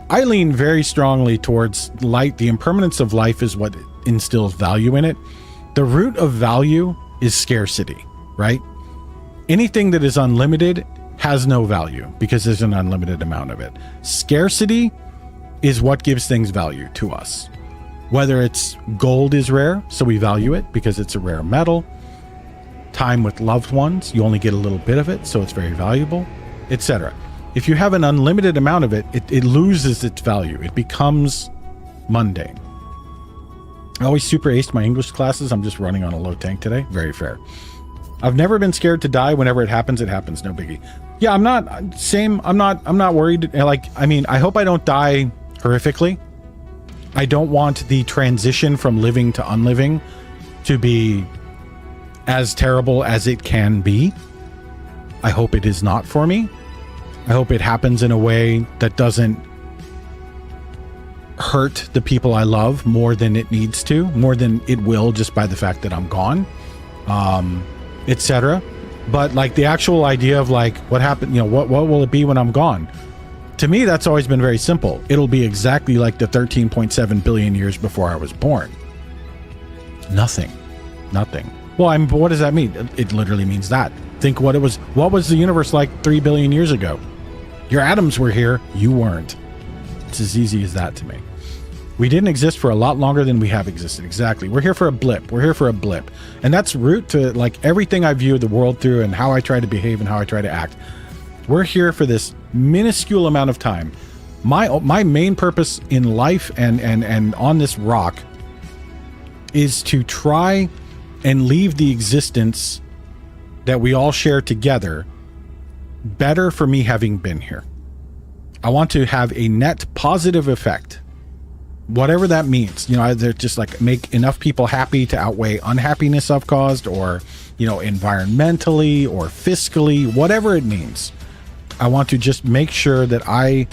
A: I lean very strongly towards light. The impermanence of life is what instills value in it. The root of value is scarcity, right? Anything that is unlimited has no value because there's an unlimited amount of it. Scarcity is what gives things value to us. Whether it's gold is rare, so we value it because it's a rare metal. Time with loved ones, you only get a little bit of it, so it's very valuable, etc. If you have an unlimited amount of it, it loses its value. It becomes mundane. I always super aced my English classes. I'm just running on a low tank today. Very fair. I've never been scared to die. Whenever it happens, no biggie. Yeah, I'm not worried. Like, I mean, I hope I don't die horrifically. I don't want the transition from living to unliving to be as terrible as it can be. I hope it is not for me. I hope it happens in a way that doesn't hurt the people I love more than it needs to, more than it will just by the fact that I'm gone, etc. But like the actual idea of like what happened, you know, what will it be when I'm gone? To me, that's always been very simple. It'll be exactly like the 13.7 billion years before I was born. Nothing. Well, what does that mean? It literally means that. Think what was the universe like 3 billion years ago? Your atoms were here, you weren't. It's as easy as that to me. We didn't exist for a lot longer than we have existed. Exactly. We're here for a blip. And that's root to like everything I view the world through and how I try to behave and how I try to act. We're here for this minuscule amount of time. My main purpose in life and on this rock is to try and leave the existence that we all share together better for me having been here. I want to have a net positive effect, whatever that means. You know, either just like make enough people happy to outweigh unhappiness I've caused, or, you know, environmentally or fiscally, whatever it means. I want to just make sure that I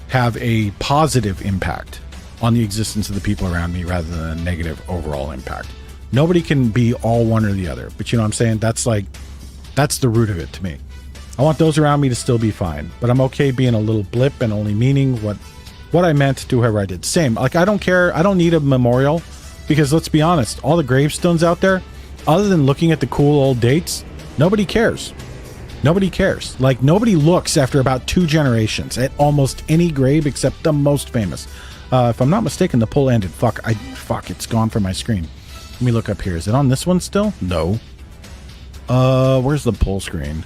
A: have a positive impact on the existence of the people around me rather than a negative overall impact. Nobody can be all one or the other, but you know what I'm saying? That's the root of it to me. I want those around me to still be fine, but I'm okay being a little blip and only meaning what I meant to whoever I did. Same. Like, I don't care. I don't need a memorial because let's be honest, all the gravestones out there, other than looking at the cool old dates, nobody cares. Nobody cares. Like, nobody looks after about 2 generations at almost any grave except the most famous. If I'm not mistaken, the poll ended. Fuck, it's gone from my screen. Let me look up here. Is it on this one still? No. Where's the poll screen?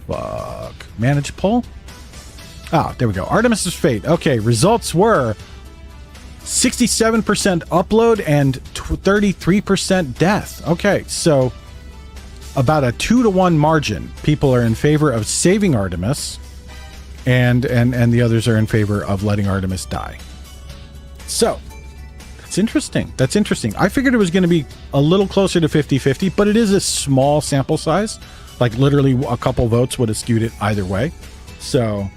A: Fuck. Manage poll? Ah, there we go. Artemis's fate. Okay, results were 67% upload and 33% death. Okay, so about a 2-to-1 margin. People are in favor of saving Artemis, and the others are in favor of letting Artemis die. So that's interesting. That's interesting. I figured it was going to be a little closer to 50-50, but it is a small sample size. Like literally a couple votes would have skewed it either way. So,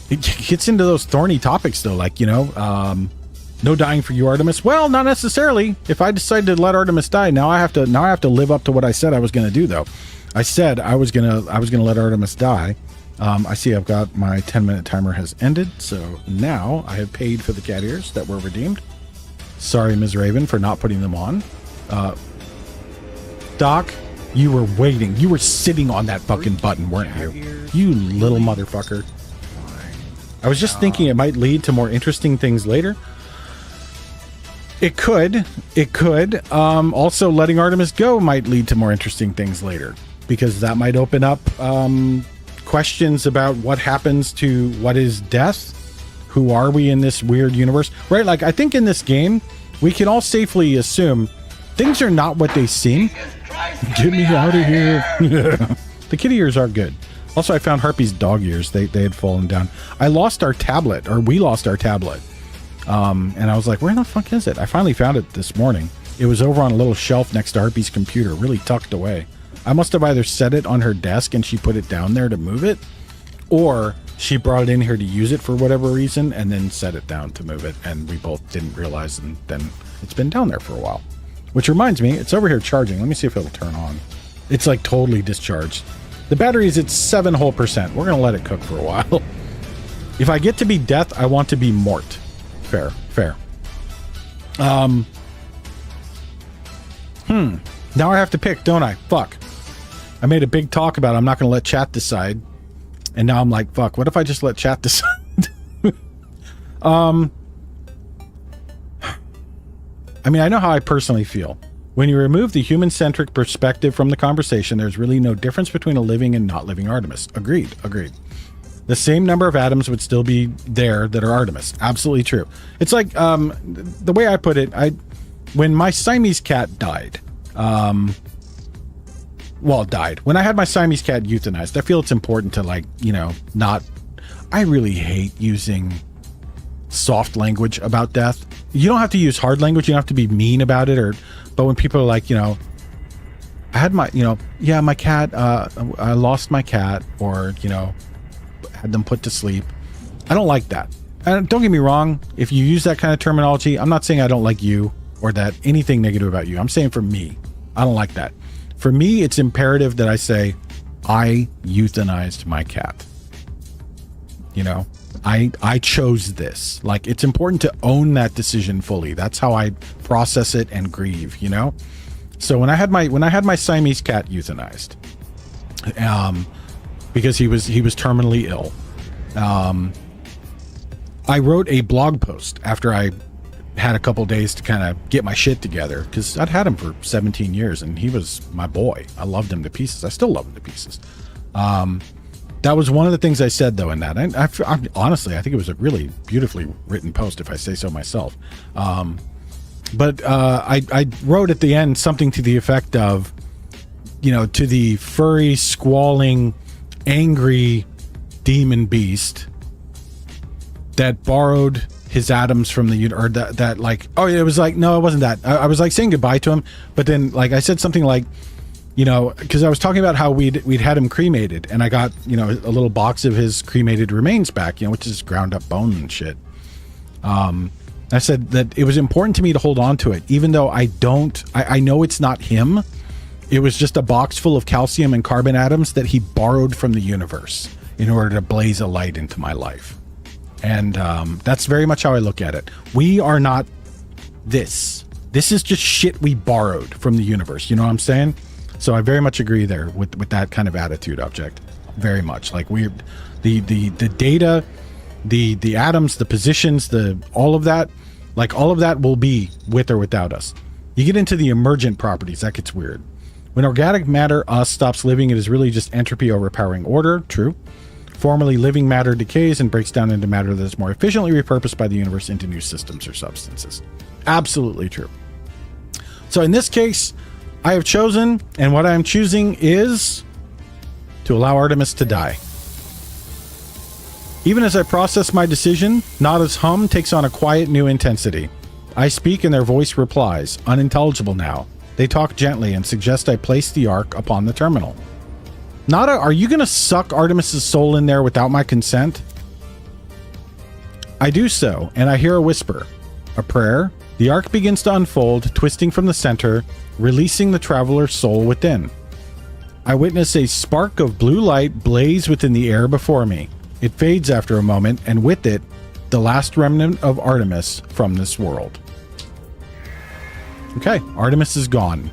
A: it gets into those thorny topics though, like, no dying for you, Artemis. Well, not necessarily. If I decide to let Artemis die, now I have to live up to what I said I was going to do though. I said I was going to let Artemis die. I see I've got my 10-minute timer has ended. So now I have paid for the cat ears that were redeemed. Sorry, Ms. Raven, for not putting them on. Doc, you were waiting. You were sitting on that fucking button, weren't you? You little motherfucker. I was just thinking it might lead to more interesting things later. It could. Also, letting Artemis go might lead to more interesting things later, because that might open up questions about what happens to what is death. Who are we in this weird universe? Right? Like, I think in this game, we can all safely assume things are not what they seem. Get me out of here. The kitty ears are good. Also, I found Harpy's dog ears. They had fallen down. I lost our tablet, or we lost our tablet. And I was like, where the fuck is it? I finally found it this morning. It was over on a little shelf next to Harpy's computer, really tucked away. I must have either set it on her desk and she put it down there to move it, or she brought it in here to use it for whatever reason and then set it down to move it, and we both didn't realize, and then it's been down there for a while. Which reminds me, it's over here charging. Let me see if it'll turn on. It's like totally discharged. The battery is at 7% whole. We're going to let it cook for a while. If I get to be death, I want to be Mort. Fair. Now I have to pick, don't I? Fuck. I made a big talk about I'm not going to let chat decide. And now I'm like, fuck, what if I just let chat decide? I mean, I know how I personally feel. When you remove the human-centric perspective from the conversation, there's really no difference between a living and not living Artemis. Agreed. The same number of atoms would still be there that are Artemis. Absolutely true. It's like, the way I put it, when my Siamese cat died, when I had my Siamese cat euthanized, I feel it's important to, not... I really hate using soft language about death. You don't have to use hard language. You don't have to be mean about it, but when people are like, I had my, my cat, I lost my cat, or, had them put to sleep. I don't like that. And don't get me wrong, if you use that kind of terminology, I'm not saying I don't like you or that anything negative about you. I'm saying for me, I don't like that. For me, it's imperative that I say, I euthanized my cat. I chose this. Like, it's important to own that decision fully. That's how I process it and grieve, So when I had my Siamese cat euthanized, because he was terminally ill, I wrote a blog post after I had a couple days to kind of get my shit together, because I'd had him for 17 years and he was my boy. I loved him to pieces. I still love him to pieces. That was one of the things I said, though, in that. I honestly, I think it was a really beautifully written post, if I say so myself. But I wrote at the end something to the effect of, to the furry, squalling, angry demon beast that borrowed his atoms from the, or that like, oh, it was like, no, it wasn't that. I was like saying goodbye to him, but then like I said something like, because I was talking about how we'd had him cremated, and I got, a little box of his cremated remains back, which is ground up bone and shit. I said that it was important to me to hold on to it, even though I know it's not him. It was just a box full of calcium and carbon atoms that he borrowed from the universe in order to blaze a light into my life. And that's very much how I look at it. We are not this. This is just shit we borrowed from the universe. You know what I'm saying? So I very much agree there with that kind of attitude, Object. Very much. Like the data, the atoms, the positions, all of that will be with or without us. You get into the emergent properties, that gets weird. When organic matter, us, stops living, it is really just entropy overpowering order. True. Formerly living matter decays and breaks down into matter that is more efficiently repurposed by the universe into new systems or substances. Absolutely true. So in this case, I have chosen, and what I am choosing is to allow Artemis to die. Even as I process my decision, Nada's hum takes on a quiet new intensity. I speak and their voice replies, unintelligible now. They talk gently and suggest I place the Ark upon the terminal. Nada, are you going to suck Artemis's soul in there without my consent? I do so, and I hear a whisper. A prayer. The Ark begins to unfold, twisting from the center, releasing the traveler's soul within. I witness a spark of blue light blaze within the air before me. It fades after a moment, and with it, the last remnant of Artemis from this world. Okay, Artemis is gone.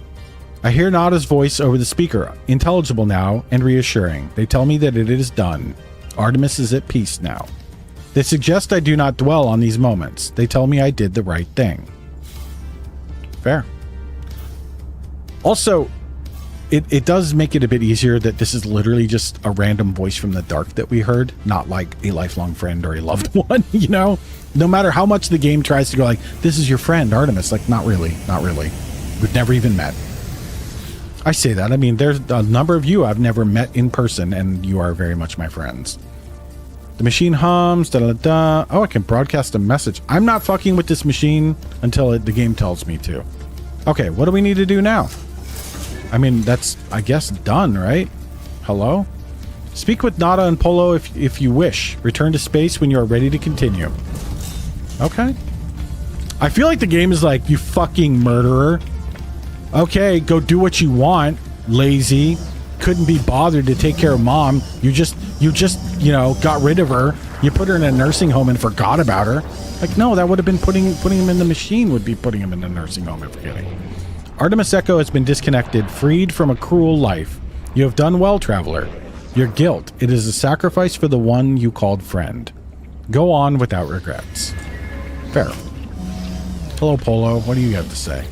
A: I hear Nada's voice over the speaker, intelligible now and reassuring. They tell me that it is done. Artemis is at peace now. They suggest I do not dwell on these moments. They tell me I did the right thing. Fair. Also, it does make it a bit easier that this is literally just a random voice from the dark that we heard, not like a lifelong friend or a loved one, you know? No matter how much the game tries to go like, this is your friend, Artemis. Like, not really. Not really. We've never even met. I say that. I mean, there's a number of you I've never met in person, and you are very much my friends. The machine hums, da-da-da. Oh, I can broadcast a message. I'm not fucking with this machine until the game tells me to. Okay, what do we need to do now? I mean, that's, I guess, done, right? Hello? Speak with Nada and Polo if you wish. Return to space when you are ready to continue. Okay. I feel like the game is like, you fucking murderer. Okay, go do what you want, lazy. Couldn't be bothered to take care of mom. You just, you know, got rid of her. You put her in a nursing home and forgot about her. Like, no, that would have been putting him in the machine would be putting him in a nursing home and forgetting. Artemis Echo has been disconnected, freed from a cruel life. You have done well, traveler. Your guilt, it is a sacrifice for the one you called friend. Go on without regrets. Fair. Hello, Polo. What do you have to say?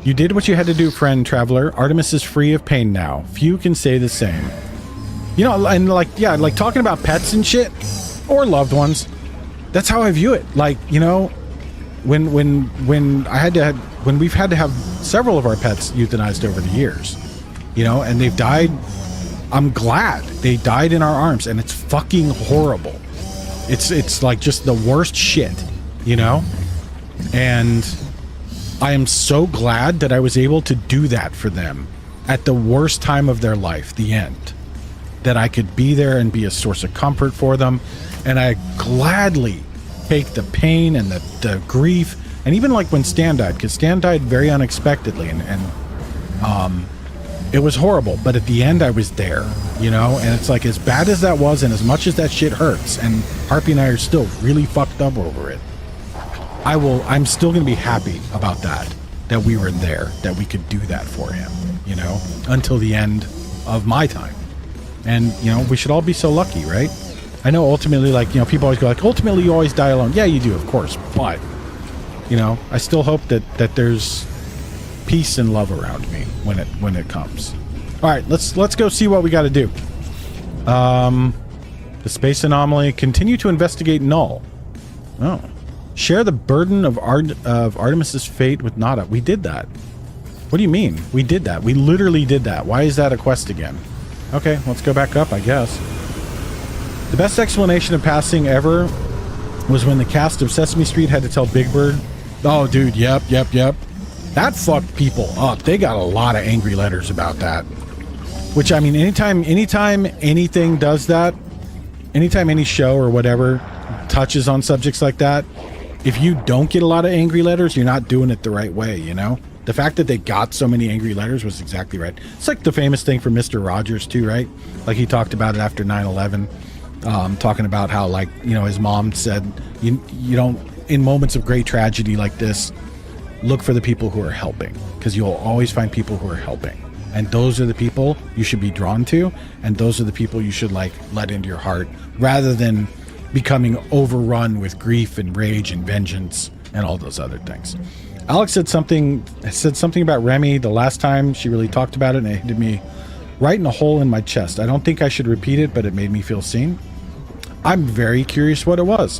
A: You did what you had to do, friend traveler. Artemis is free of pain now. Few can say the same. You know, and like, yeah, like talking about pets and shit, or loved ones. That's how I view it. Like, you know, when we've had to have several of our pets euthanized over the years, you know, and they've died. I'm glad they died in our arms, and it's fucking horrible. It's like just the worst shit, you know, and I am so glad that I was able to do that for them at the worst time of their life, the end. That I could be there and be a source of comfort for them. And I gladly take the pain and the grief. And even like when Stan died, because Stan died very unexpectedly. And it was horrible. But at the end, I was there, you know? And it's like, as bad as that was and as much as that shit hurts, and Harpy and I are still really fucked up over it, I'm still going to be happy about that we were there, that we could do that for him, you know, until the end of my time. And, you know, we should all be so lucky, right? I know ultimately, like, you know, people always go like, ultimately you always die alone. Yeah, you do, of course. But, you know, I still hope that there's peace and love around me when it comes. All right, let's go see what we got to do. The space anomaly. Continue to investigate Null. Oh. Share the burden of Artemis's fate with Nada. We did that. What do you mean? We did that. We literally did that. Why is that a quest again? Okay, let's go back up, I guess. The best explanation of passing ever was when the cast of Sesame Street had to tell Big Bird, oh, dude, yep. That fucked people up. They got a lot of angry letters about that. Which, I mean, anytime anything does that, anytime any show or whatever touches on subjects like that, if you don't get a lot of angry letters, you're not doing it the right way, you know? The fact that they got so many angry letters was exactly right. It's like the famous thing for Mr. Rogers too, right? Like he talked about it after 9/11, talking about how, like, you know, his mom said, you don't, in moments of great tragedy like this, look for the people who are helping, because you'll always find people who are helping. And those are the people you should be drawn to, and those are the people you should, like, let into your heart, rather than becoming overrun with grief and rage and vengeance and all those other things. Alex said something about Remy the last time she really talked about it, and it hit me right in a hole in my chest. I don't think I should repeat it, but it made me feel seen. I'm very curious what it was.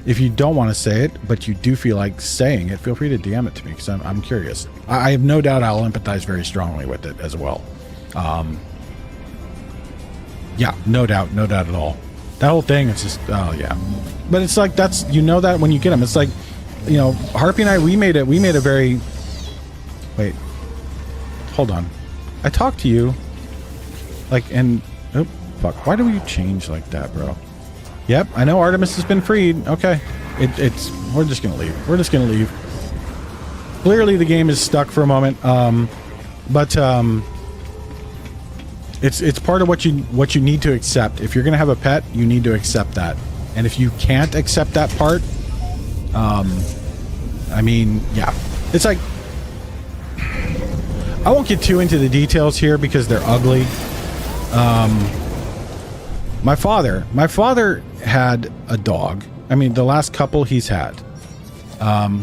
A: If you don't want to say it, but you do feel like saying it, feel free to DM it to me, because I'm curious. I have no doubt I'll empathize very strongly with it as well. Yeah, no doubt at all. That whole thing is just, oh yeah. But it's like, that's, you know, that when you get them, it's like you know, Harpy and I, we made a very, wait, hold on. I talked to you, like, and, oh, fuck, why do you change like that, bro? Yep, I know Artemis has been freed. Okay, we're just gonna leave. We're just gonna leave. Clearly the game is stuck for a moment, but it's part of what you need to accept. If you're gonna have a pet, you need to accept that. And if you can't accept that part, I mean, yeah, it's like, I won't get too into the details here because they're ugly. My father had a dog. I mean, the last couple he's had.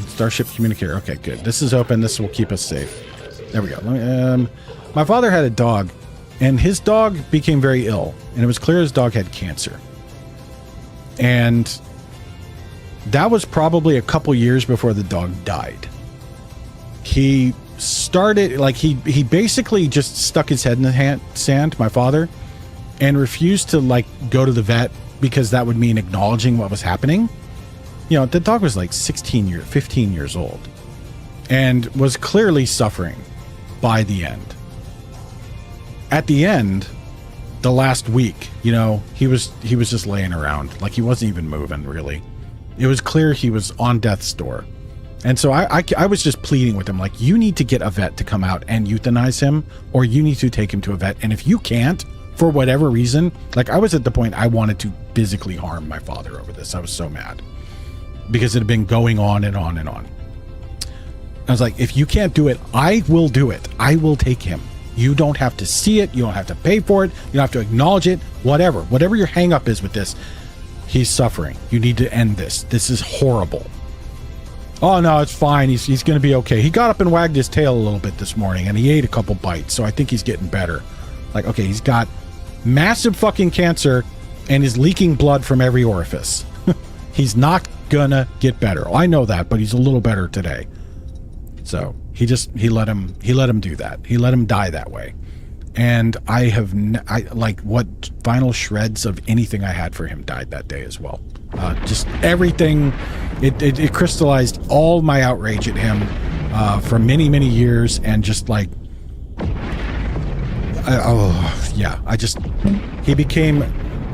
A: Starship communicator. Okay, good. This is open. This will keep us safe. There we go. Let me, my father had a dog, and his dog became very ill, and it was clear his dog had cancer. And that was probably a couple years before the dog died. He started, like, he basically just stuck his head in the sand, my father, and refused to, like, go to the vet because that would mean acknowledging what was happening. You know, the dog was like 15 years old and was clearly suffering by the end. At the end, the last week, you know, he was just laying around. Like, he wasn't even moving, really. It was clear he was on death's door. And so I was just pleading with him, like, you need to get a vet to come out and euthanize him, or you need to take him to a vet. And if you can't, for whatever reason, like, I was at the point I wanted to physically harm my father over this. I was so mad because it had been going on and on and on. I was like, if you can't do it, I will do it. I will take him. You don't have to see it. You don't have to pay for it. You don't have to acknowledge it. Whatever your hang up is with this, he's suffering. You need to end this. This is horrible. Oh, no, it's fine. He's going to be okay. He got up and wagged his tail a little bit this morning, and he ate a couple bites, so I think he's getting better. Like, okay, he's got massive fucking cancer and is leaking blood from every orifice. He's not gonna get better. I know that, but he's a little better today. So he let him do that. He let him die that way. And I like, what final shreds of anything I had for him died that day as well. Just everything. It crystallized all my outrage at him for many, many years, and just like, he became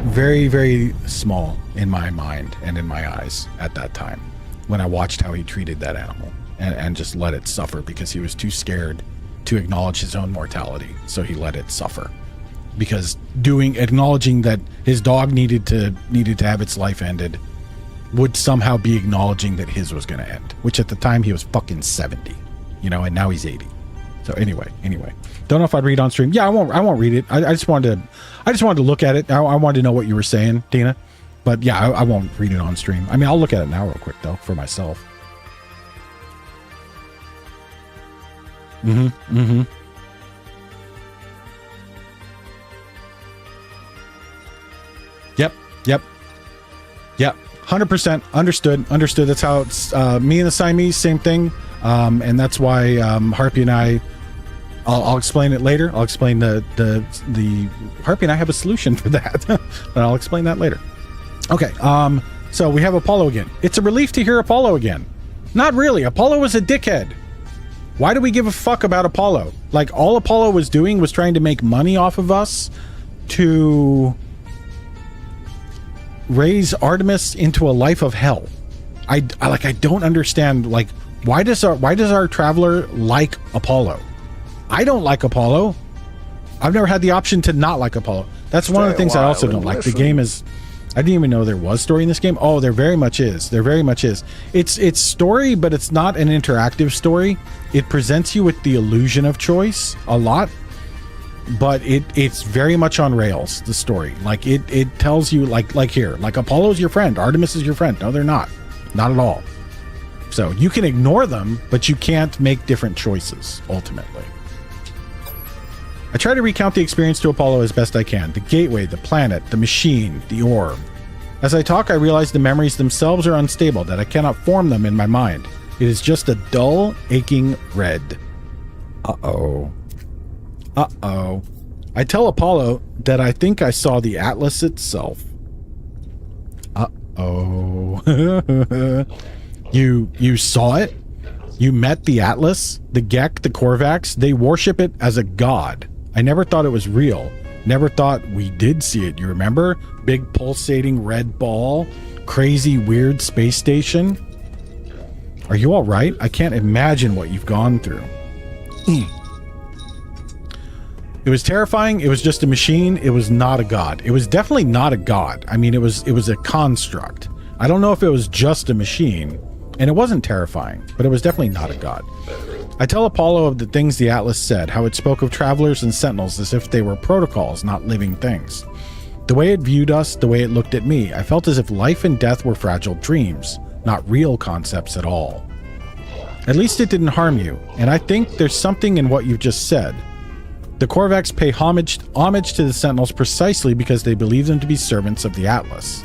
A: very, very small in my mind and in my eyes at that time when I watched how he treated that animal and just let it suffer because he was too scared to acknowledge his own mortality. So he let it suffer because acknowledging that his dog needed to have its life ended would somehow be acknowledging that his was going to end, which at the time he was fucking 70, you know, and now he's 80. So anyway, don't know if I'd read on stream. Yeah, I won't read it. I just wanted to look at it. I wanted to know what you were saying, Tina. But yeah, I won't read it on stream. I mean, I'll look at it now real quick though for myself. Yep. 100% understood. That's how it's, me and the Siamese, same thing. And that's why, Harpy and I'll explain it later. I'll explain the Harpy and I have a solution for that, but I'll explain that later. Okay. So we have Apollo again. It's a relief to hear Apollo again. Not really. Apollo was a dickhead. Why do we give a fuck about Apollo? Like, all Apollo was doing was trying to make money off of us to raise Artemis into a life of hell. I don't understand, like, why does our traveler like Apollo? I don't like Apollo. I've never had the option to not like Apollo. That's one of the things I also don't like. The game is, I didn't even know there was story in this game. Oh, there very much is. It's story, but it's not an interactive story. It presents you with the illusion of choice a lot, but it's very much on rails, the story. Like, it tells you, like here, like, Apollo's your friend, Artemis is your friend. No, they're not at all. So you can ignore them, but you can't make different choices ultimately. I try to recount the experience to Apollo as best I can. The gateway, the planet, the machine, the orb. As I talk, I realize the memories themselves are unstable, that I cannot form them in my mind. It is just a dull, aching red. Uh-oh. I tell Apollo that I think I saw the Atlas itself. Uh-oh. You saw it. You met the Atlas, the Gek, the Korvax. They worship it as a god. I never thought it was real. Never thought we did see it. You remember? Big pulsating red ball. Crazy weird space station. Are you all right? I can't imagine what you've gone through. It was terrifying. It was just a machine. It was not a god. It was definitely not a god. I mean, it was a construct. I don't know if it was just a machine, and it wasn't terrifying, but it was definitely not a god. I tell Apollo of the things the Atlas said, how it spoke of travelers and sentinels as if they were protocols, not living things. The way it viewed us, the way it looked at me, I felt as if life and death were fragile dreams, not real concepts at all. At least it didn't harm you, and I think there's something in what you just said. The Korvax pay homage to the Sentinels precisely because they believe them to be servants of the Atlas.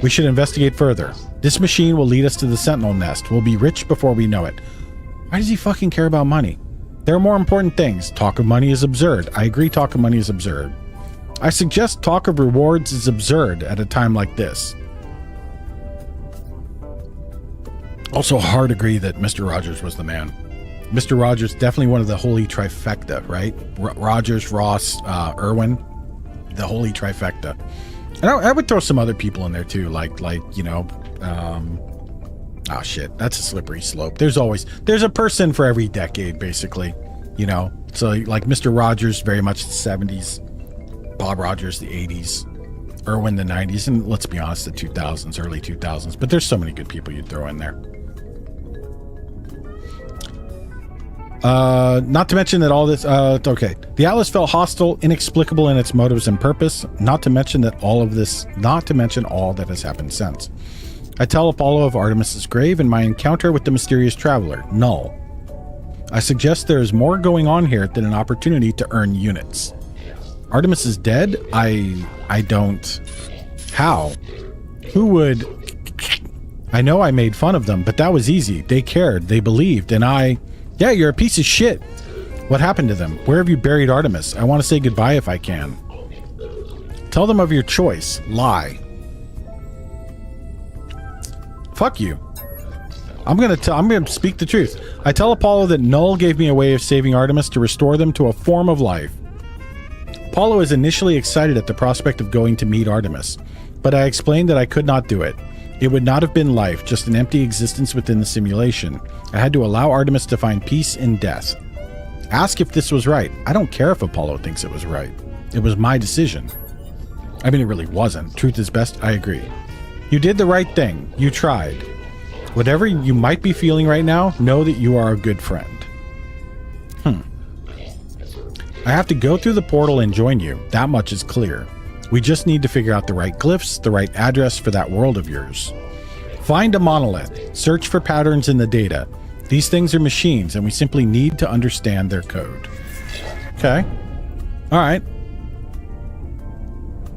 A: We should investigate further. This machine will lead us to the Sentinel nest. We'll be rich before we know it. Why does he fucking care about money? There are more important things. Talk of money is absurd. I agree, talk of money is absurd. I suggest talk of rewards is absurd at a time like this. Also hard agree that Mr. Rogers was the man. Mr. Rogers, definitely one of the holy trifecta, right? Rogers, Ross, Irwin, the holy trifecta. And I would throw some other people in there too, like you know, oh shit, that's a slippery slope. There's a person for every decade, basically, you know. So like Mr. Rogers, very much the 70s, Bob Rogers, the 80s, Irwin, the 90s, and let's be honest, the 2000s, early 2000s. But there's so many good people you'd throw in there. Not to mention that all this, okay. The Atlas felt hostile, inexplicable in its motives and purpose, not to mention all that has happened since. I tell Apollo of Artemis's grave and my encounter with the mysterious traveler, Null. I suggest there is more going on here than an opportunity to earn units. Artemis is dead? I don't... How? Who would... I know I made fun of them, but that was easy. They cared, they believed, and I... Yeah, you're a piece of shit. What happened to them? Where have you buried Artemis? I want to say goodbye if I can. Tell them of your choice. Lie. Fuck you. I'm gonna speak the truth. I tell Apollo that Null gave me a way of saving Artemis to restore them to a form of life. Apollo is initially excited at the prospect of going to meet Artemis, but I explained that I could not do it. It would not have been life, just an empty existence within the simulation. I had to allow Artemis to find peace in death. Ask if this was right. I don't care if Apollo thinks it was right. It was my decision. I mean, it really wasn't. Truth is best, I agree. You did the right thing. You tried. Whatever you might be feeling right now, know that you are a good friend. I have to go through the portal and join you. That much is clear. We just need to figure out the right glyphs, the right address for that world of yours. Find a monolith. Search for patterns in the data. These things are machines, and we simply need to understand their code. Okay. All right.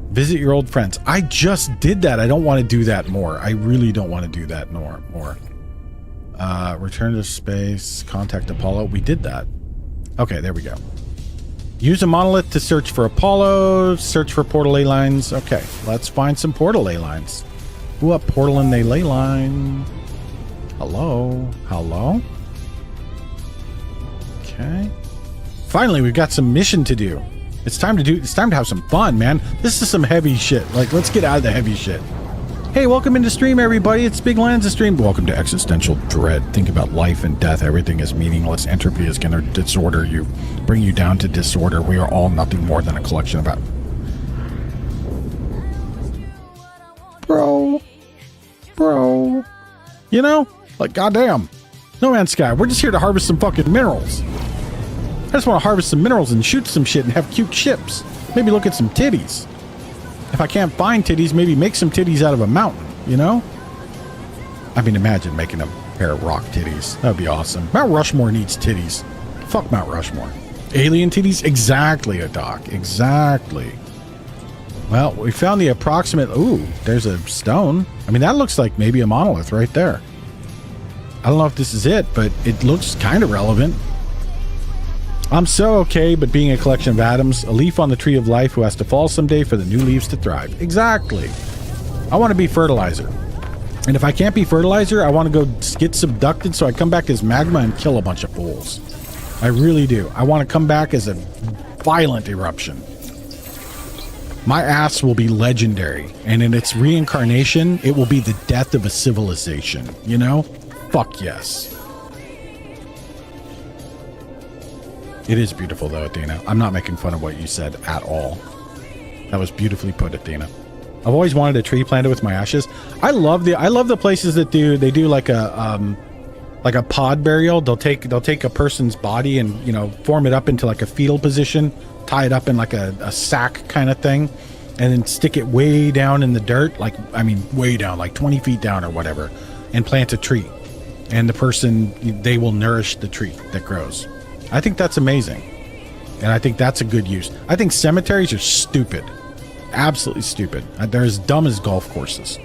A: Visit your old friends. I just did that. I don't want to do that more. I really don't want to do that more. Return to space. Contact Apollo. We did that. Okay, there we go. Use a monolith to search for Apollo. Search for portal ley lines. Okay, let's find some portal ley lines. Ooh, up portal in the ley line. Hello? Hello? Okay. Finally, we've got some mission to do. It's time to have some fun, man. This is some heavy shit. Like, let's get out of the heavy shit. Hey, welcome into stream, everybody. It's Big Lanza Stream. Welcome to Existential Dread. Think about life and death. Everything is meaningless. Entropy is going to disorder you, bring you down to disorder. We are all nothing more than a collection of... Bro. You know? Like, goddamn. No Man's Sky. We're just here to harvest some fucking minerals. I just want to harvest some minerals and shoot some shit and have cute ships. Maybe look at some titties. If I can't find titties, maybe make some titties out of a mountain, you know? I mean, imagine making a pair of rock titties. That would be awesome. Mount Rushmore needs titties. Fuck Mount Rushmore. Alien titties? Exactly, Doc. Exactly. Well, we found the approximate... Ooh, there's a stone. I mean, that looks like maybe a monolith right there. I don't know if this is it, but it looks kind of relevant. I'm so okay, but being a collection of atoms, a leaf on the tree of life who has to fall someday for the new leaves to thrive. Exactly. I want to be fertilizer. And if I can't be fertilizer, I want to go get subducted so I come back as magma and kill a bunch of fools. I really do. I want to come back as a violent eruption. My ass will be legendary, and in its reincarnation, it will be the death of a civilization, you know? Fuck yes. It is beautiful though, Athena. I'm not making fun of what you said at all. That was beautifully put, Athena. I've always wanted a tree planted with my ashes. I love the places that do like a pod burial. They'll take a person's body and, you know, form it up into like a fetal position, tie it up in like a sack kind of thing, and then stick it way down in the dirt, like, I mean, way down, like 20 feet down or whatever, and plant a tree. And the person, they will nourish the tree that grows. I think that's amazing. And I think that's a good use. I think cemeteries are stupid. Absolutely stupid. They're as dumb as golf courses.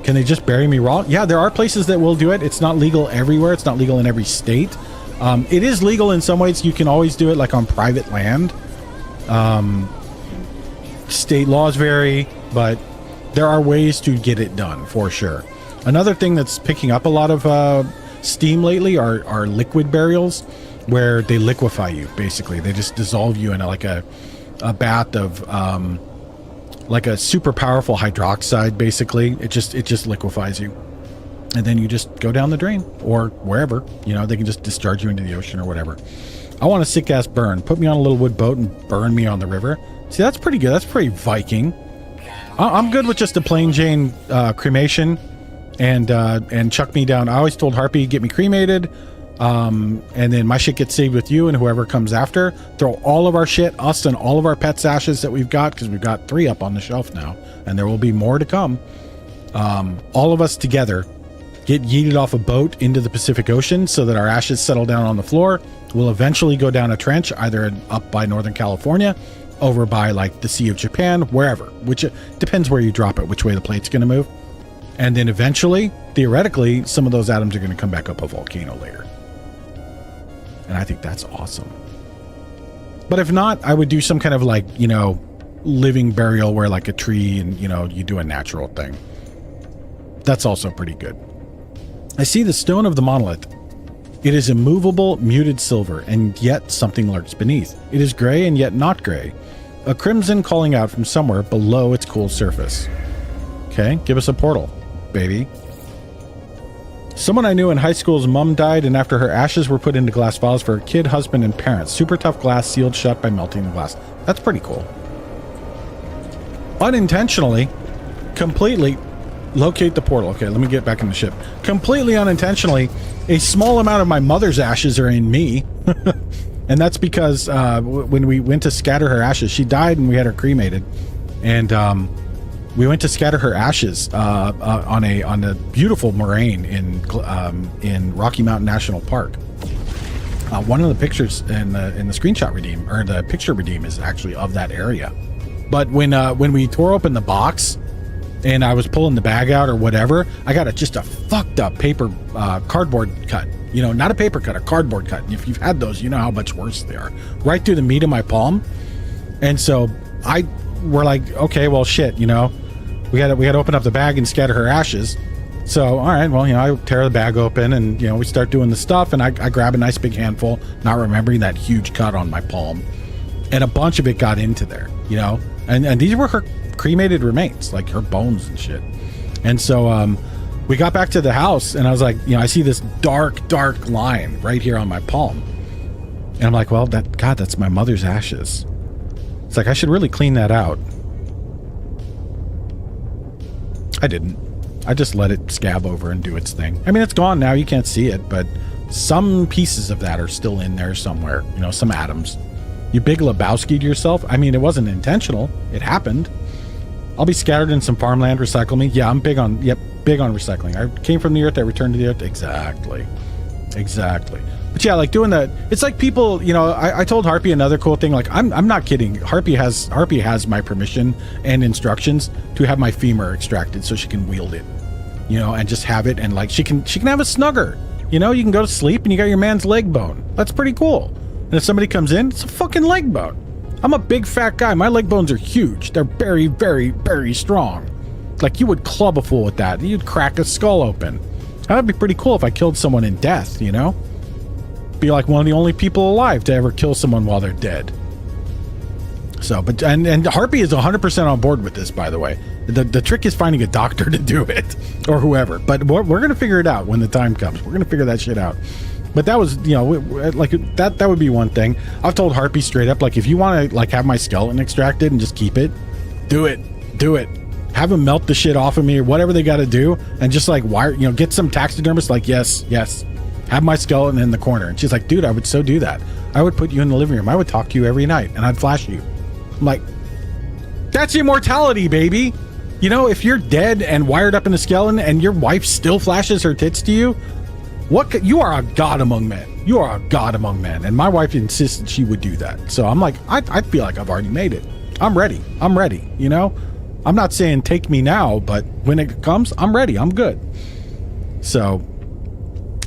A: Can they just bury me raw? Yeah, there are places that will do it. It's not legal everywhere. It's not legal in every state. It is legal in some ways. You can always do it like on private land. State laws vary, but there are ways to get it done for sure. Another thing that's picking up a lot of steam lately are liquid burials, where they liquefy you. Basically, they just dissolve you in like a bath of like a super powerful hydroxide. Basically, it just liquefies you, and then you just go down the drain or wherever, you know. They can just discharge you into the ocean or whatever. I want a sick ass burn. Put me on a little wood boat and burn me on the river. See, that's pretty good. That's pretty Viking. I'm good with just a plain Jane cremation, and chuck me down. I always told Harpy, get me cremated, and then my shit gets saved with you and whoever comes after. Throw all of our shit, us and all of our pets' ashes that we've got, because we've got 3 up on the shelf now, and there will be more to come. All of us together get yeeted off a boat into the Pacific Ocean so that our ashes settle down on the floor. We'll eventually go down a trench, either up by Northern California, over by like the Sea of Japan, wherever, which depends where you drop it, which way the plate's going to move. And then eventually, theoretically, some of those atoms are going to come back up a volcano later. And I think that's awesome. But if not, I would do some kind of like, you know, living burial where like a tree and, you know, you do a natural thing. That's also pretty good. I see the stone of the monolith. It is immovable, muted silver, and yet something lurks beneath. It is gray and yet not gray. A crimson calling out from somewhere below its cool surface. Okay, give us a portal, baby. Someone I knew in high school's mom died, and after her ashes were put into glass vials for her kid, husband, and parents. Super tough glass sealed shut by melting the glass. That's pretty cool. Unintentionally, completely locate the portal. Okay, let me get back in the ship. Completely unintentionally, a small amount of my mother's ashes are in me. And that's because when we went to scatter her ashes, she died and we had her cremated. And we went to scatter her ashes on a beautiful moraine in Rocky Mountain National Park. One of the pictures in the screenshot redeem, or the picture redeem, is actually of that area. But when we tore open the box and I was pulling the bag out or whatever, I got just a fucked up paper cardboard cut. You know, not a paper cut, a cardboard cut. And if you've had those, you know how much worse they are. Right through the meat of my palm. And so we're like, okay, well, shit, you know, we got to open up the bag and scatter her ashes. So, all right, well, you know, I tear the bag open and, you know, we start doing the stuff, and I grab a nice big handful, not remembering that huge cut on my palm. And a bunch of it got into there, you know, and these were her cremated remains, like her bones and shit. And so we got back to the house, and I was like, you know, I see this dark line right here on my palm. And I'm like, well, that's my mother's ashes. It's like, I should really clean that out. I didn't. I just let it scab over and do its thing. I mean, it's gone now. You can't see it, but some pieces of that are still in there somewhere. You know, some atoms. You big Lebowski'd yourself. I mean, it wasn't intentional. It happened. I'll be scattered in some farmland. Recycle me. Yeah, I'm big on recycling. I came from the earth. I returned to the earth. Exactly. But yeah, like doing that. It's like people, you know, I told Harpy another cool thing. Like, I'm not kidding. Harpy has my permission and instructions to have my femur extracted so she can wield it, you know, and just have it. And like, she can have a snugger, you know, you can go to sleep and you got your man's leg bone. That's pretty cool. And if somebody comes in, it's a fucking leg bone. I'm a big fat guy. My leg bones are huge. They're very, very, very strong. Like, you would club a fool with that. You'd crack a skull open. That'd be pretty cool if I killed someone in death, you know? Be like one of the only people alive to ever kill someone while they're dead. So, but, and Harpy is 100% on board with this, by the way. The trick is finding a doctor to do it, or whoever. But we're going to figure it out when the time comes. We're going to figure that shit out. But that was, you know, like, that would be one thing. I've told Harpy straight up, like, if you want to, like, have my skeleton extracted and just keep it, do it. Do it. Have them melt the shit off of me or whatever they got to do, and just, like, wire, you know, get some taxidermist, like, yes, have my skeleton in the corner. And she's like, dude, I would so do that. I would put you in the living room. I would talk to you every night, and I'd flash you. I'm like, that's immortality, baby. You know, if you're dead and wired up in a skeleton and your wife still flashes her tits to you, you are a god among men. You are a god among men. And my wife insisted she would do that. So I'm like, I feel like I've already made it. I'm ready. You know, I'm not saying take me now, but when it comes, I'm ready. I'm good. So,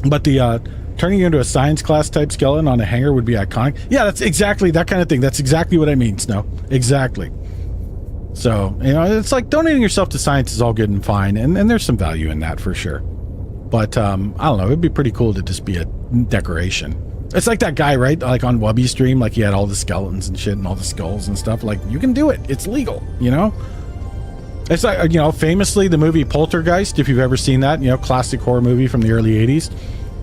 A: but the turning you into a science class type skeleton on a hanger would be iconic. Yeah, that's exactly that kind of thing. That's exactly what I mean, Snow. Exactly. So, you know, it's like donating yourself to science is all good and fine, and there's some value in that for sure. But I don't know, it'd be pretty cool to just be a decoration. It's like that guy, right? Like on Wubby's stream, like he had all the skeletons and shit and all the skulls and stuff. Like, you can do it. It's legal, you know? It's like, you know, famously the movie Poltergeist, if you've ever seen that, you know, classic horror movie from the early 80s.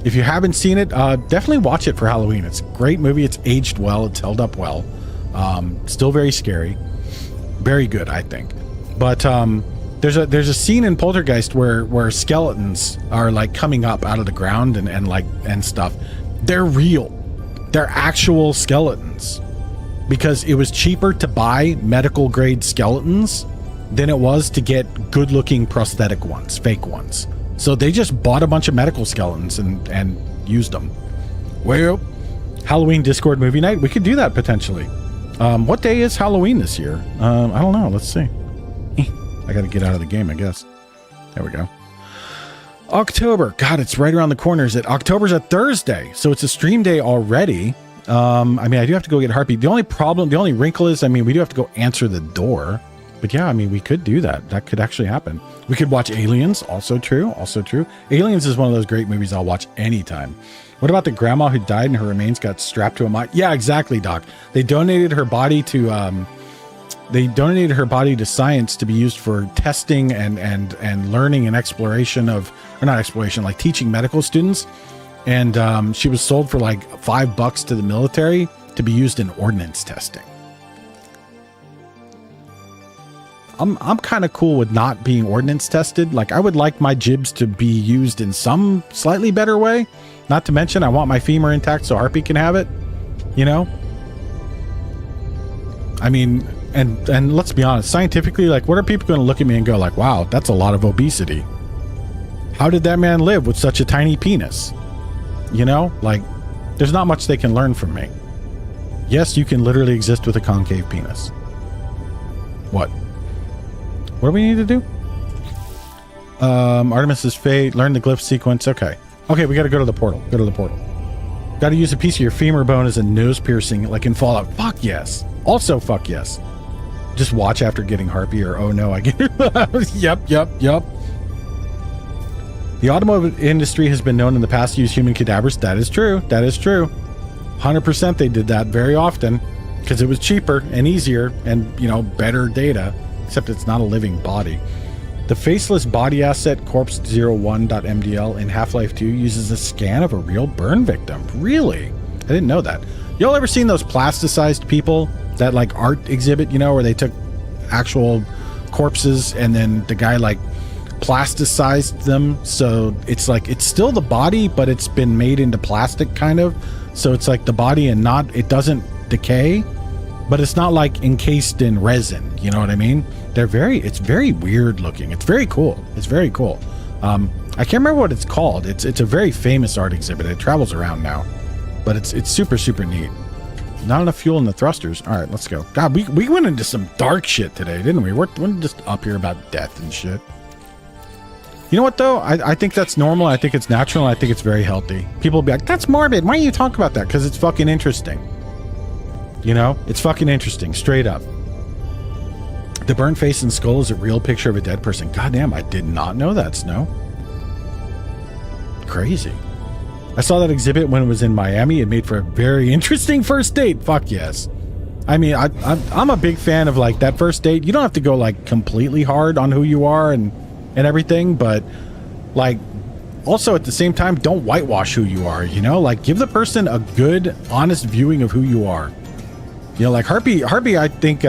A: If you haven't seen it, definitely watch it for Halloween. It's a great movie. It's aged well. It's held up well. Still very scary. Very good, I think. But there's a scene in Poltergeist where skeletons are like coming up out of the ground and stuff. They're real. They're actual skeletons. Because it was cheaper to buy medical grade skeletons than it was to get good looking prosthetic ones, fake ones. So they just bought a bunch of medical skeletons and used them. Well, Halloween Discord movie night. We could do that potentially. What day is Halloween this year? I don't know. Let's see. I got to get out of the game, I guess. There we go. October. God, it's right around the corner. October's a Thursday, so it's a stream day already. I mean, I do have to go get Harpy. The only wrinkle is, I mean, we do have to go answer the door. But yeah, I mean, we could do that. That could actually happen. We could watch Aliens. Also true. Aliens is one of those great movies I'll watch anytime. What about the grandma who died and her remains got strapped to a mine? Yeah, exactly, Doc. They donated her body to science to be used for testing and learning and exploration of, or not exploration, like teaching medical students. And she was sold for like $5 to the military to be used in ordnance testing. I'm kind of cool with not being ordnance tested. Like, I would like my jibs to be used in some slightly better way. Not to mention, I want my femur intact so Harpy can have it, you know? I mean, and let's be honest, scientifically, like, what are people going to look at me and go like, wow, that's a lot of obesity. How did that man live with such a tiny penis? You know, like, there's not much they can learn from me. Yes, you can literally exist with a concave penis. What? What do we need to do? Artemis's fate, learn the glyph sequence. Okay, we got to go to the portal. Got to use a piece of your femur bone as a nose piercing, like in Fallout. Fuck yes. Also, fuck yes. Just watch after getting Harpy, or oh no, I get it. Yep. The automotive industry has been known in the past to use human cadavers. That is true. 100% they did that very often because it was cheaper and easier and, you know, better data. Except it's not a living body. The faceless body asset corpse01.mdl in Half-Life 2 uses a scan of a real burn victim. Really? I didn't know that. Y'all ever seen those plasticized people, that like art exhibit, you know, where they took actual corpses and then the guy like plasticized them, so it's like it's still the body but it's been made into plastic kind of, so it's like the body and not, it doesn't decay, but it's not like encased in resin, you know what I mean? It's very weird looking. It's very cool. I can't remember what it's called. It's a very famous art exhibit. It travels around now, but it's super neat. Not enough fuel in the thrusters. All right, let's go. God, we went into some dark shit today, didn't we? We're just up here about death and shit. You know what though? I think that's normal. I think it's natural. I think it's very healthy. People will be like, that's morbid. Why do you talk about that? Because it's fucking interesting. You know, it's fucking interesting, straight up. The burnt face and skull is a real picture of a dead person. Goddamn, I did not know that, Snow. Crazy. I saw that exhibit when it was in Miami. It made for a very interesting first date. Fuck yes. I mean, I'm a big fan of like that first date. You don't have to go like completely hard on who you are and everything, but like also at the same time, don't whitewash who you are, you know, like give the person a good, honest viewing of who you are. You know, like Harpy, I think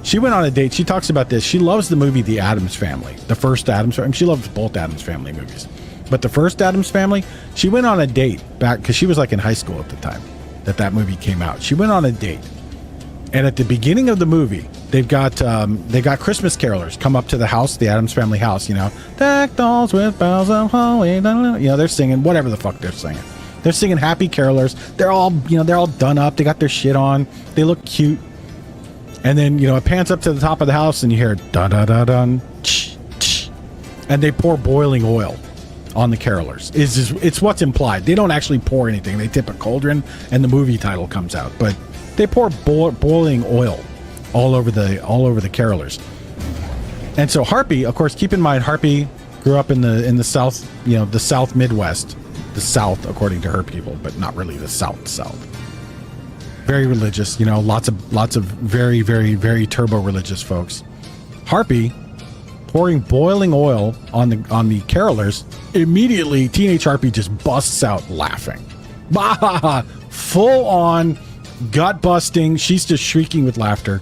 A: she went on a date. She talks about this. She loves the movie The Addams Family, the first Addams Family. She loves both Addams Family movies. But the first Addams Family, she went on a date back because she was like in high school at the time that movie came out. She went on a date, and at the beginning of the movie, they got Christmas carolers come up to the house, the Addams Family house. You know, deck dolls with bells of holly. You know, they're singing whatever the fuck they're singing. They're singing happy carolers. They're all done up. They got their shit on. They look cute. And then it pans up to the top of the house, and you hear dun dun dun dun, and they pour boiling oil on the carolers. It's what's implied. They don't actually pour anything. They tip a cauldron and the movie title comes out, but they pour boiling oil all over the carolers. And so Harpy, of course, keep in mind Harpy grew up in the South, the South Midwest, the South according to her people, but not really the South. Very religious, lots of very, very, very turbo religious folks. Harpy pouring boiling oil on the carolers. Immediately, teenage Harpy just busts out laughing. Bah! Full on gut busting. She's just shrieking with laughter.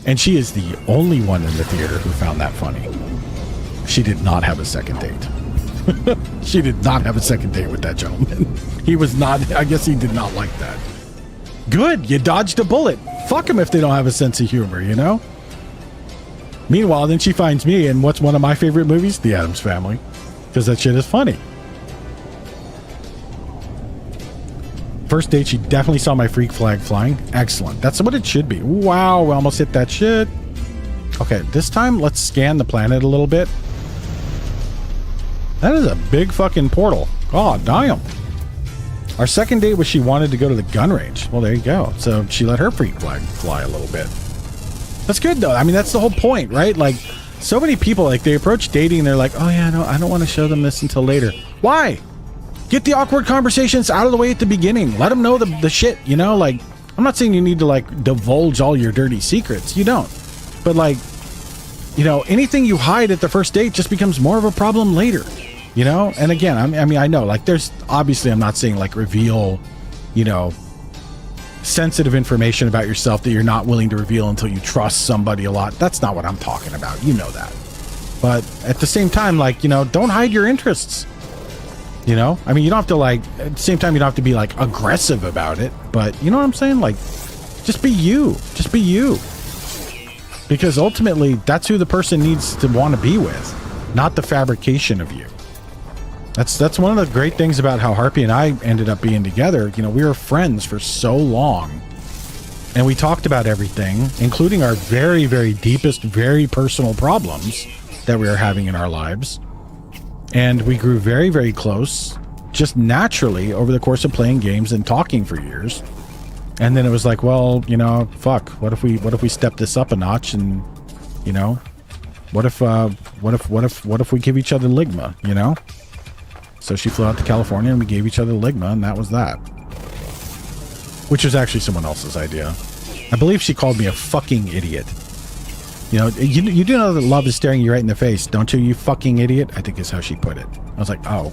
A: And she is the only one in the theater who found that funny. She did not have a second date. She did not have a second date with that gentleman. He was not, I guess he did not like that. Good, you dodged a bullet. Fuck them if they don't have a sense of humor, Meanwhile, then she finds me in what's one of my favorite movies? The Addams Family. Because that shit is funny. First date, she definitely saw my freak flag flying. Excellent. That's what it should be. Wow, we almost hit that shit. Okay, this time, let's scan the planet a little bit. That is a big fucking portal. God damn. Our second date was she wanted to go to the gun range. Well, there you go. So she let her freak flag fly a little bit. That's good though. I mean, that's the whole point, right? Like, so many people, like, they approach dating and they're like, oh yeah, no, I don't want to show them this until later. Why? Get the awkward conversations out of the way at the beginning. Let them know the shit, Like, I'm not saying you need to, like, divulge all your dirty secrets. You don't. But, like, anything you hide at the first date just becomes more of a problem later, And again, I mean, I know, like, there's, obviously, I'm not saying, like, reveal, sensitive information about yourself that you're not willing to reveal until you trust somebody a lot. That's not what I'm talking about. You know that. But at the same time, like, don't hide your interests. I mean, you don't have to, like, at the same time, you don't have to be, like, aggressive about it. But you know what I'm saying? Like, just be you. Just be you. Because ultimately, that's who the person needs to want to be with, not the fabrication of you. That's one of the great things about how Harpy and I ended up being together. We were friends for so long, and we talked about everything, including our very, very deepest, very personal problems that we were having in our lives. And we grew very, very close, just naturally over the course of playing games and talking for years. And then it was like, well, fuck, what if we step this up a notch and, what if we give each other ligma, So she flew out to California and we gave each other ligma, and that was that. Which was actually someone else's idea. I believe she called me a fucking idiot. You do know that love is staring you right in the face, don't you, you fucking idiot? I think is how she put it. I was like, oh.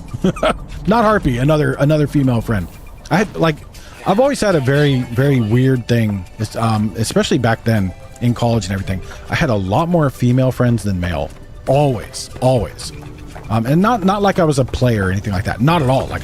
A: Not Harpy, another female friend. I've always had a very, very weird thing, especially back then in college and everything. I had a lot more female friends than male. Always. And not like I was a player or anything like that. Not at all. Like,